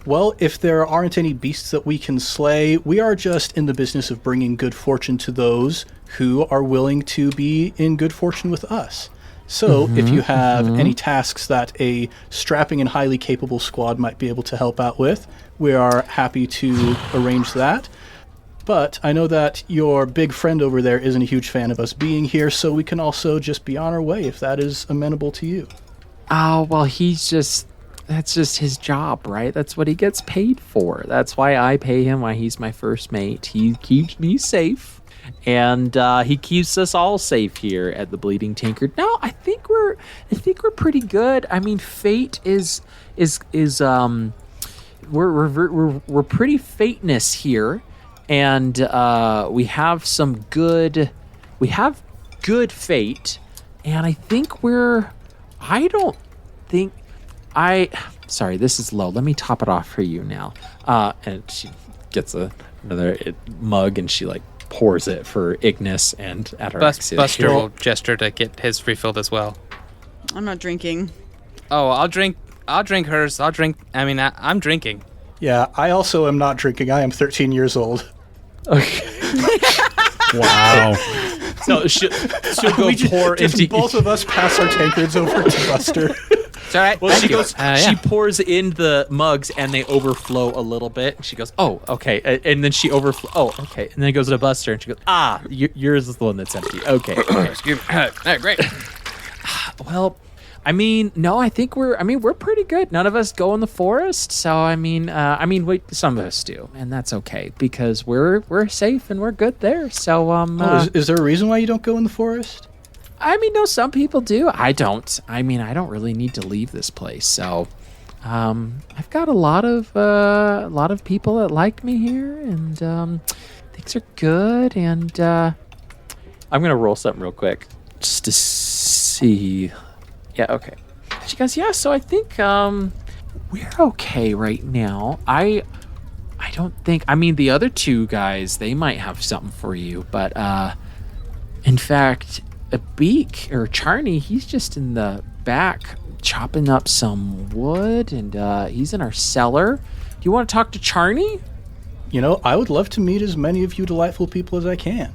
well, if there aren't any beasts that we can slay, we are just in the business of bringing good fortune to those who are willing to be in good fortune with us. So if you have any tasks that a strapping and highly capable squad might be able to help out with, we are happy to arrange that. But I know that your big friend over there isn't a huge fan of us being here, so we can also just be on our way if that is amenable to you. Oh, well, that's just his job, right? That's what he gets paid for. That's why I pay him, why he's my first mate. He keeps me safe, and he keeps us all safe here at the Bleeding Tankard. No, I think we're pretty good. I mean, fate is we're pretty fateness here, and we have good fate, and I think sorry, this is low. Let me top it off for you now. And she gets another mug, and she like pours it for Ignis and Ataraxia. Buster will gesture to get his refilled as well. I'm not drinking. Oh, I'll drink hers. I'm drinking. Yeah, I also am not drinking. I am 13 years old. Okay. Wow. So she'll go pour into both of us pass our tankards over to Buster. It's all right. Well, she goes. Yeah. She pours in the mugs, and they overflow a little bit. And she goes, "Oh, okay." And then she overflow. Oh, okay. And then it goes to Buster, and she goes, "Yours is the one that's empty." Okay. Excuse me. Great. Well, I mean, no, I think we're pretty good. None of us go in the forest, so wait, some of us do, and that's okay because we're safe and we're good there. So, is there a reason why you don't go in the forest? I mean, no, some people do. I don't. I mean, I don't really need to leave this place, so. I've got a lot of people that like me here, and things are good. And I'm gonna roll something real quick just to see. Yeah, okay. She goes, yeah. So I think we're okay right now. I don't think. I mean, the other two guys, they might have something for you, but in fact, a Beak or Charney, he's just in the back chopping up some wood, and he's in our cellar. Do you want to talk to Charney? You know, I would love to meet as many of you delightful people as I can.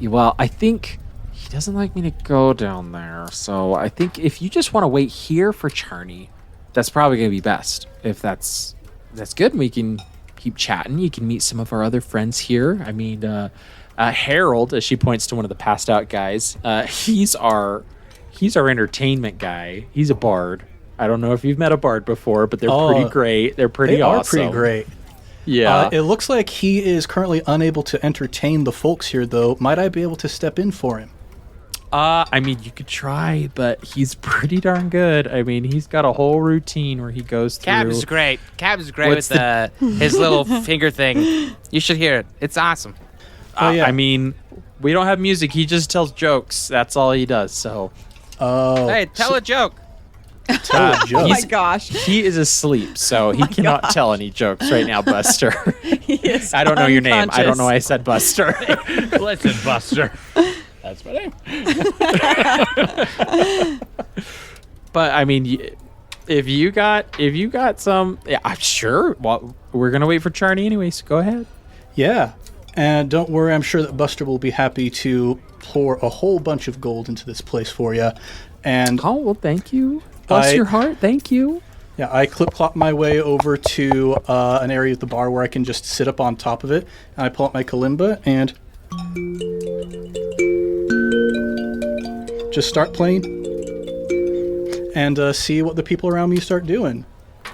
Well, I think he doesn't like me to go down there, so I think if you just want to wait here for Charney, that's probably going to be best. If that's good, we can keep chatting. You can meet some of our other friends here. I mean, Harold, as she points to one of the passed out guys, he's our entertainment guy. He's a bard. I don't know if you've met a bard before, but they're pretty great. They're pretty awesome. They are pretty great. Yeah. It looks like he is currently unable to entertain the folks here, though. Might I be able to step in for him? I mean, you could try, but he's pretty darn good. I mean, he's got a whole routine where he goes through. Cab's great. Cab's great with his little finger thing. You should hear it. It's awesome. Yeah. I mean, we don't have music. He just tells jokes. That's all he does, so... Hey, tell a joke. Tell a joke. Oh my gosh. He is asleep, so he cannot tell any jokes right now, Buster. He is I don't know your name. I unconscious. don't know why I said Buster. Listen, Buster. That's my name. But I mean, if you got some, yeah, I'm sure. Well, we're gonna wait for Charney anyway, so go ahead. Yeah. And don't worry, I'm sure that Buster will be happy to pour a whole bunch of gold into this place for you. And Oh well, thank you. Bless your heart. Thank you. yeah, I clip-clop my way over to an area of the bar where I can just sit up on top of it. And I pull out my kalimba and just start playing. And see what the people around me start doing.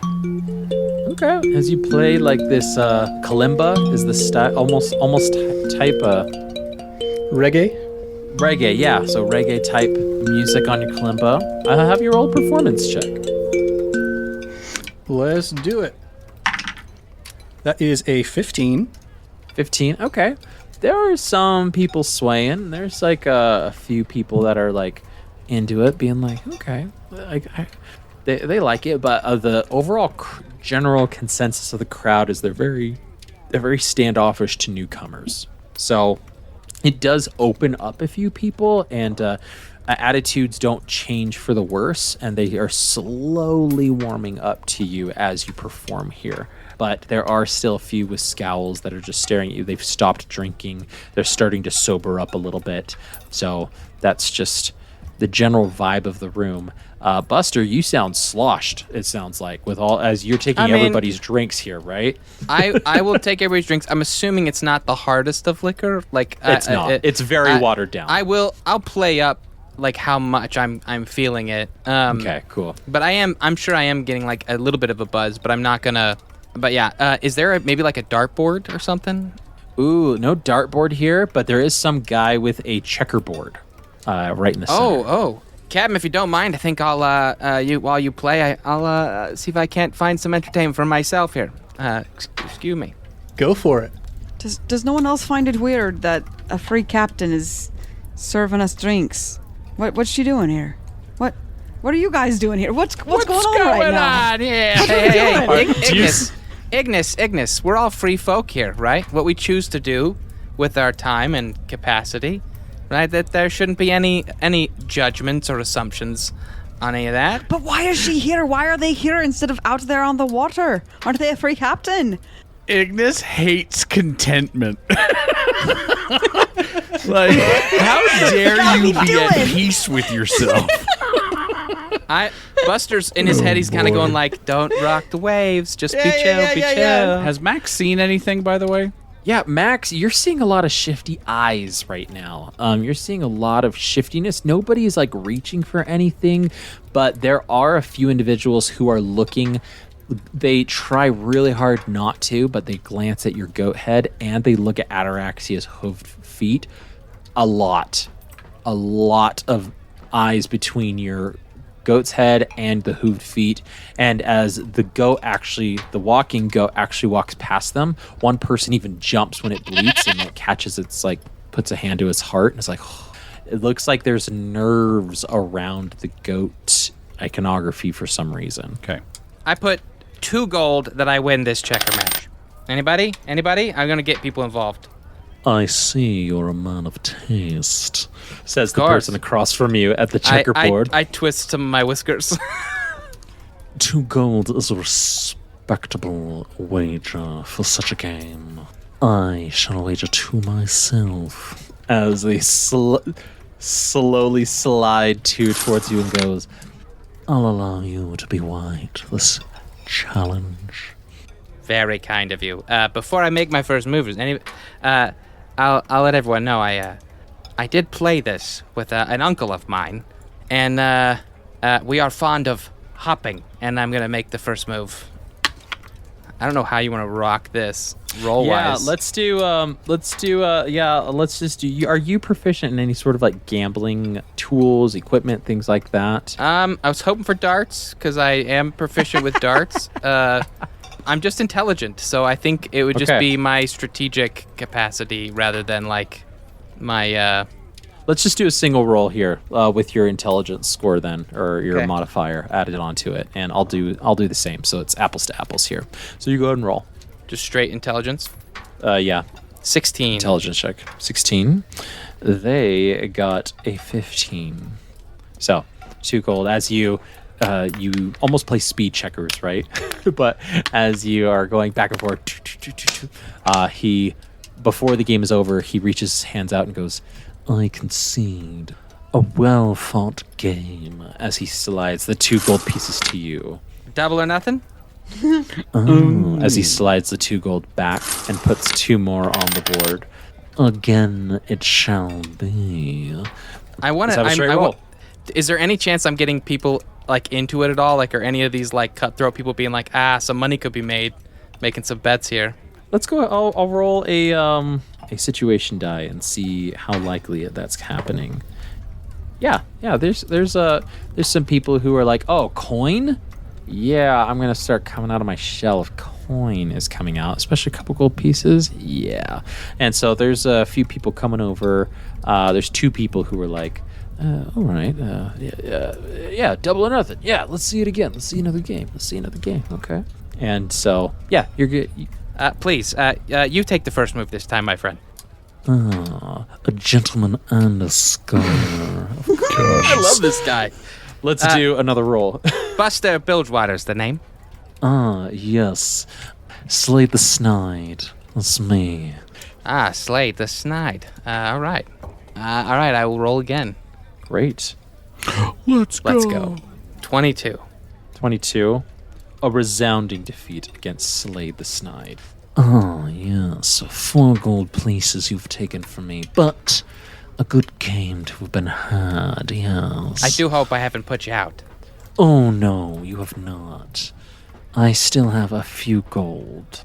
Okay. As you play like this, kalimba is the style, almost type Reggae? reggae. Yeah, so reggae type music on your kalimba. Have your roll performance check. Let's do it. That is a 15. 15. Okay. There are some people swaying. There's like a few people that are like into it, being like, okay, they like it. But the overall general consensus of the crowd is they're very standoffish to newcomers. So it does open up a few people, and attitudes don't change for the worse, and they are slowly warming up to you as you perform here. But there are still a few with scowls that are just staring at you. They've stopped drinking. They're starting to sober up a little bit. So that's just the general vibe of the room. Buster, you sound sloshed, it sounds like, with all as you're taking everybody's drinks here, right? I will take everybody's drinks. I'm assuming it's not the hardest of liquor. Like It's not. It's very watered down. I'll play up like how much I'm feeling it. Okay, cool. But I'm sure I am getting like a little bit of a buzz, but I'm not gonna. But yeah, is there maybe like a dartboard or something? Ooh, no dartboard here, but there is some guy with a checkerboard right in the center. Oh, Captain, if you don't mind, I think I'll while you play, I'll see if I can't find some entertainment for myself here. Excuse me. Go for it. Does no one else find it weird that a free captain is serving us drinks? What's she doing here? What are you guys doing here? What's going on right now? Yeah. What are we Hey, doing? Ignis, we're all free folk here, right? What we choose to do with our time and capacity, right? That there shouldn't be any judgments or assumptions on any of that. But why is she here? Why are they here instead of out there on the water? Aren't they a free captain? Ignis hates contentment. Like, how dare you be at peace with yourself? Buster's in his head. He's kind of going like, "Don't rock the waves. Just be chill, be chill." Has Max seen anything, by the way? Yeah, Max, you're seeing a lot of shifty eyes right now. You're seeing a lot of shiftiness. Nobody's like reaching for anything, but there are a few individuals who are looking. They try really hard not to, but they glance at your goat head and they look at Ataraxia's hooved feet. A lot of eyes between your goat's head and the hooved feet, and as the walking goat actually walks past them, one person even jumps when it bleats and it catches its like puts a hand to its heart and it's like it looks like there's nerves around the goat iconography for some reason. Okay. I put 2 gold that I win this checker match. Anybody? I'm gonna get people involved. I see you're a man of taste, Says the course. person across from you at the checkerboard. I twist some of my whiskers. 2 gold is a respectable wager for such a game. I shall wager 2 myself. As they slowly slide 2 towards you and goes, I'll allow you to be white this challenge. Very kind of you. Before I make my first moves, I'll let everyone know I did play this with an uncle of mine, and we are fond of hopping, and I'm gonna make the first move. I don't know how you want to rock this roll wise. Yeah, let's just do. Are you proficient in any sort of like gambling tools, equipment, things like that? I was hoping for darts because I am proficient with darts. I'm just intelligent, so I think it would just Okay. be my strategic capacity rather than like my. Let's just do a single roll here with your intelligence score then, or your Okay. modifier added onto it, and I'll do the same. So it's apples to apples here. So you go ahead and roll. Just straight intelligence. Yeah, 16. intelligence check. 16. They got a 15. So 2 gold as you almost play speed checkers, right? But as you are going back and forth, he, before the game is over, he reaches his hands out and goes, I concede. A well-fought game. as he slides the 2 gold pieces to you. Double or nothing. As he slides the 2 gold back and puts 2 more on the board. Again it shall be. I want Let's have a straight roll. Is there any chance I'm getting people like into it at all? Like, are any of these like cutthroat people being like, some money could be made, making some bets here? Let's go. I'll roll a situation die and see how likely that's happening. Yeah. There's some people who are like, oh, coin. Yeah, I'm gonna start coming out of my shell if coin is coming out, especially a couple gold pieces. Yeah, and so there's a few people coming over. There's 2 people who are like, all right, yeah, double or nothing. Yeah, let's see it again. Let's see another game. Okay. And so, yeah, you're good. Please, you take the first move this time, my friend. A gentleman and a scholar. Of course. I love this guy. Let's do another roll. Buster Bilgewater's the name. Yes. Slade the Snide. That's me. Slade the Snide. All right. I will roll again. Great. Let's go. 22. 22. A resounding defeat against Slade the Snide. Yes. 4 gold pieces you've taken from me, but a good game to have been had, yes. I do hope I haven't put you out. Oh, no, you have not. I still have a few gold.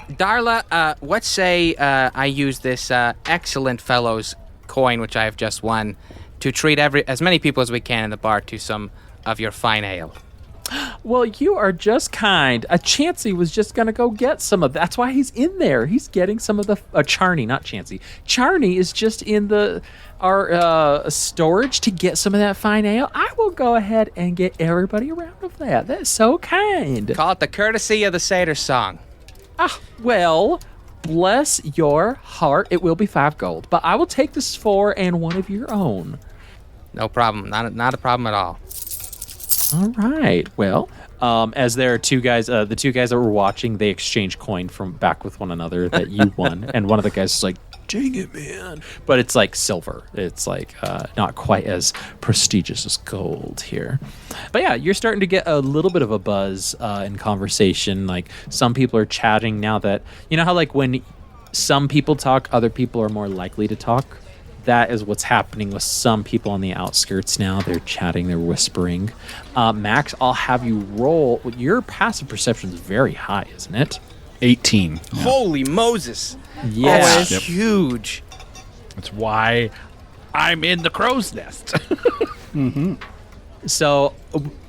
Darla, what say I use this excellent fellow's coin, which I have just won, to treat as many people as we can in the bar to some of your fine ale? Well, you are just kind. Chansey was just going to go get some of that's why he's in there. He's getting some of the Charney, not Chansey. Charney is just in our storage to get some of that fine ale. I will go ahead and get everybody a round of that. That's so kind. Call it the courtesy of the Satyr song. Well, bless your heart. It will be 5 gold, but I will take this 4 and 1 of your own. No problem. Not a problem at all. All right. Well, as there are 2 guys, the 2 guys that were watching, they exchange coin from back with one another that you won, and one of the guys is like, "Dang it, man!" But it's like silver. It's like not quite as prestigious as gold here. But yeah, you're starting to get a little bit of a buzz in conversation. Like some people are chatting now that you know how like when some people talk, other people are more likely to talk. That is what's happening with some people on the outskirts now. They're chatting, they're whispering. Max, I'll have you roll. Your passive perception is very high, isn't it? 18. Holy Moses. Yeah. That's huge. That's why I'm in the crow's nest. So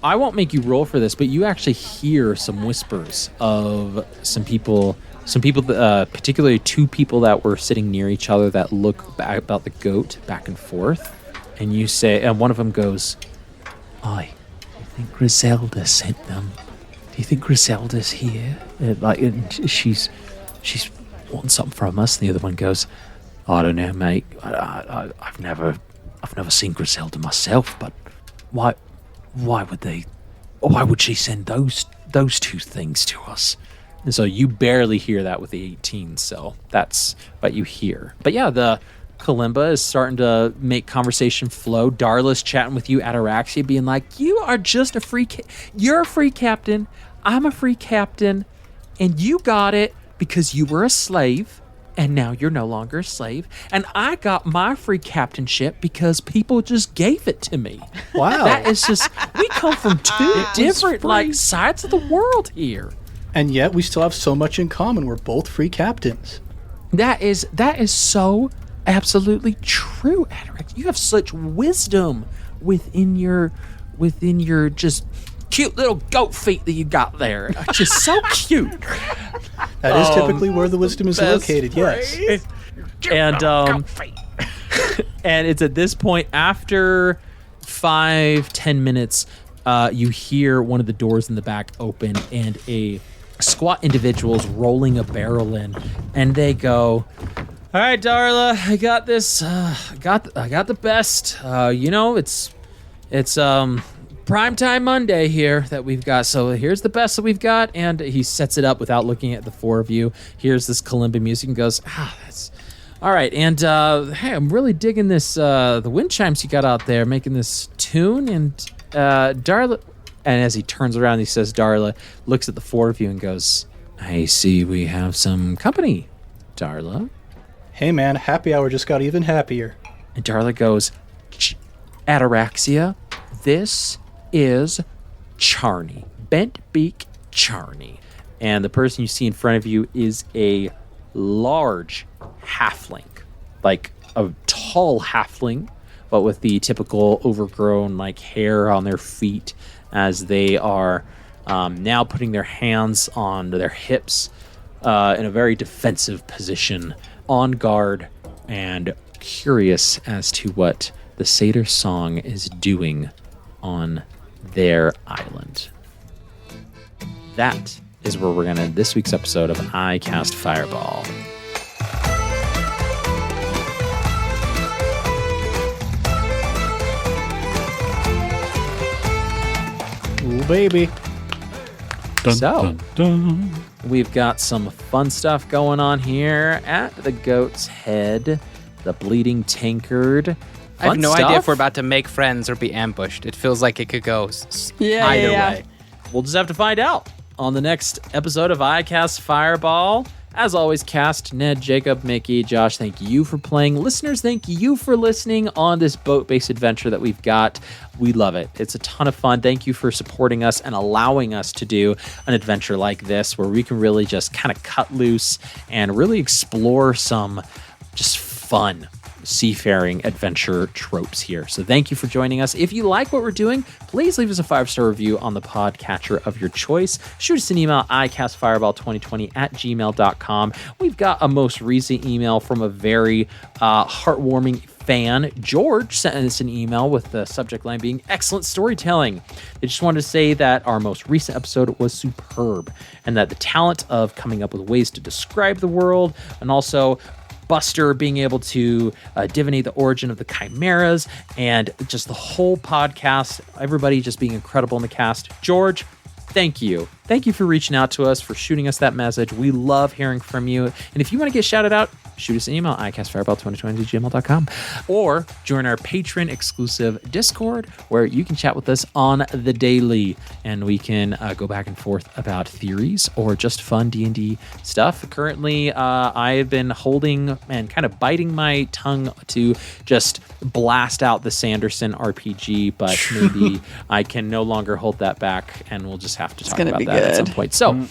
I won't make you roll for this, but you actually hear some whispers of some people, particularly two people that were sitting near each other that look about the goat back and forth. And you say, and one of them goes, I think Griselda sent them. Do you think Griselda's here? She's wanting something from us. The other one goes, I don't know, mate. I've never seen Griselda myself, but why would she send those two things to us? and so you barely hear that with the 18, so that's what you hear. But yeah, the Kalimba is starting to make conversation flow. Darla's chatting with you, Ataraxia, being like, you are just a free you're a free captain, I'm a free captain, and you got it because you were a slave, and now you're no longer a slave. And I got my free captainship because people just gave it to me. Wow. That is just, we come from two different sides of the world here. And yet we still have so much in common. We're both free captains. That is so absolutely true, Ataraxia. You have such wisdom within your just cute little goat feet that you got there. Just so cute. That is typically where the wisdom is located, yes. And and it's at this point, after 5-10 minutes, you hear one of the doors in the back open and a squat individual is rolling a barrel in, and they go, all right, Darla, I got this. I got the best. It's primetime Monday here that we've got. So here's the best that we've got, and he sets it up without looking at the four of you. Here's this kalimba music and goes, that's all right. And hey, I'm really digging this. The wind chimes you got out there, making this tune, and Darla. And as he turns around, he says, Darla looks at the four of you and goes, I see we have some company, Darla. Hey man, happy hour just got even happier. And Darla goes, Ataraxia, this is Charney, Bent Beak Charney. And the person you see in front of you is a large halfling, like a tall halfling, but with the typical overgrown like hair on their feet, as they are now putting their hands on their hips in a very defensive position, on guard and curious as to what the satyr song is doing on their island. That is where we're going to end this week's episode of I Cast Fireball. Ooh, baby. Dun, So- dun, dun. We've got some fun stuff going on here at the Goatshead, the Bleeding Tankard. I have Fun no stuff. idea if we're about to make friends or be ambushed. It feels like it could go Yeah, either yeah. way. We'll just have to find out on the next episode of I Cast Fireball. As always, Cast, Ned, Jacob, Mickey, Josh, thank you for playing. Listeners, thank you for listening on this boat-based adventure that we've got. We love it. It's a ton of fun. Thank you for supporting us and allowing us to do an adventure like this where we can really just kind of cut loose and really explore some just fun seafaring adventure tropes here. So thank you for joining us. If you like what we're doing, please leave us a 5-star review on the podcatcher of your choice. Shoot us an email, icastfireball2020@gmail.com. We've got a most recent email from a very heartwarming fan. George sent us an email with the subject line being excellent storytelling. They just wanted to say that our most recent episode was superb and that the talent of coming up with ways to describe the world, and also Buster being able to divinate the origin of the chimeras, and just the whole podcast, everybody just being incredible in the cast. George, thank you. Thank you for reaching out to us, for shooting us that message. We love hearing from you. And if you want to get shouted out, shoot us an email, icastfireball2020@gmail.com, or join our patron exclusive Discord where you can chat with us on the daily and we can go back and forth about theories or just fun D&D stuff. Currently, I've been holding and kind of biting my tongue to just blast out the Sanderson RPG, but maybe I can no longer hold that back and we'll just have to talk about that at some point. So,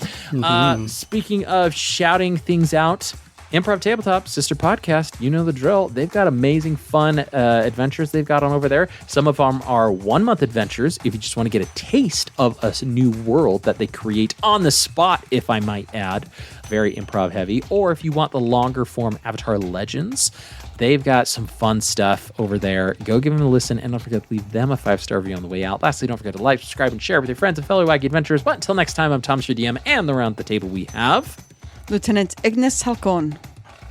speaking of shouting things out, Improv Tabletop, sister podcast, you know the drill. They've got amazing, fun adventures they've got on over there. Some of them are 1-month adventures if you just want to get a taste of a new world that they create on the spot, if I might add. Very improv heavy. Or if you want the longer form Avatar Legends, they've got some fun stuff over there. Go give them a listen and don't forget to leave them a 5-star review on the way out. Lastly, don't forget to like, subscribe, and share with your friends and fellow wacky adventurers. But until next time, I'm Thomas, your DM, and around the table we have... Lieutenant Ignis Halcon.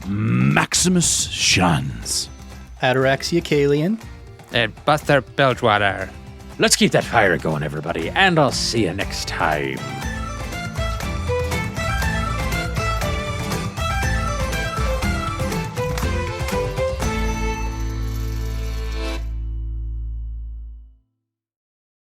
Maximus Shans. Ataraxia Kalian. And Buster Belchwater. Let's keep that fire going, everybody, and I'll see you next time.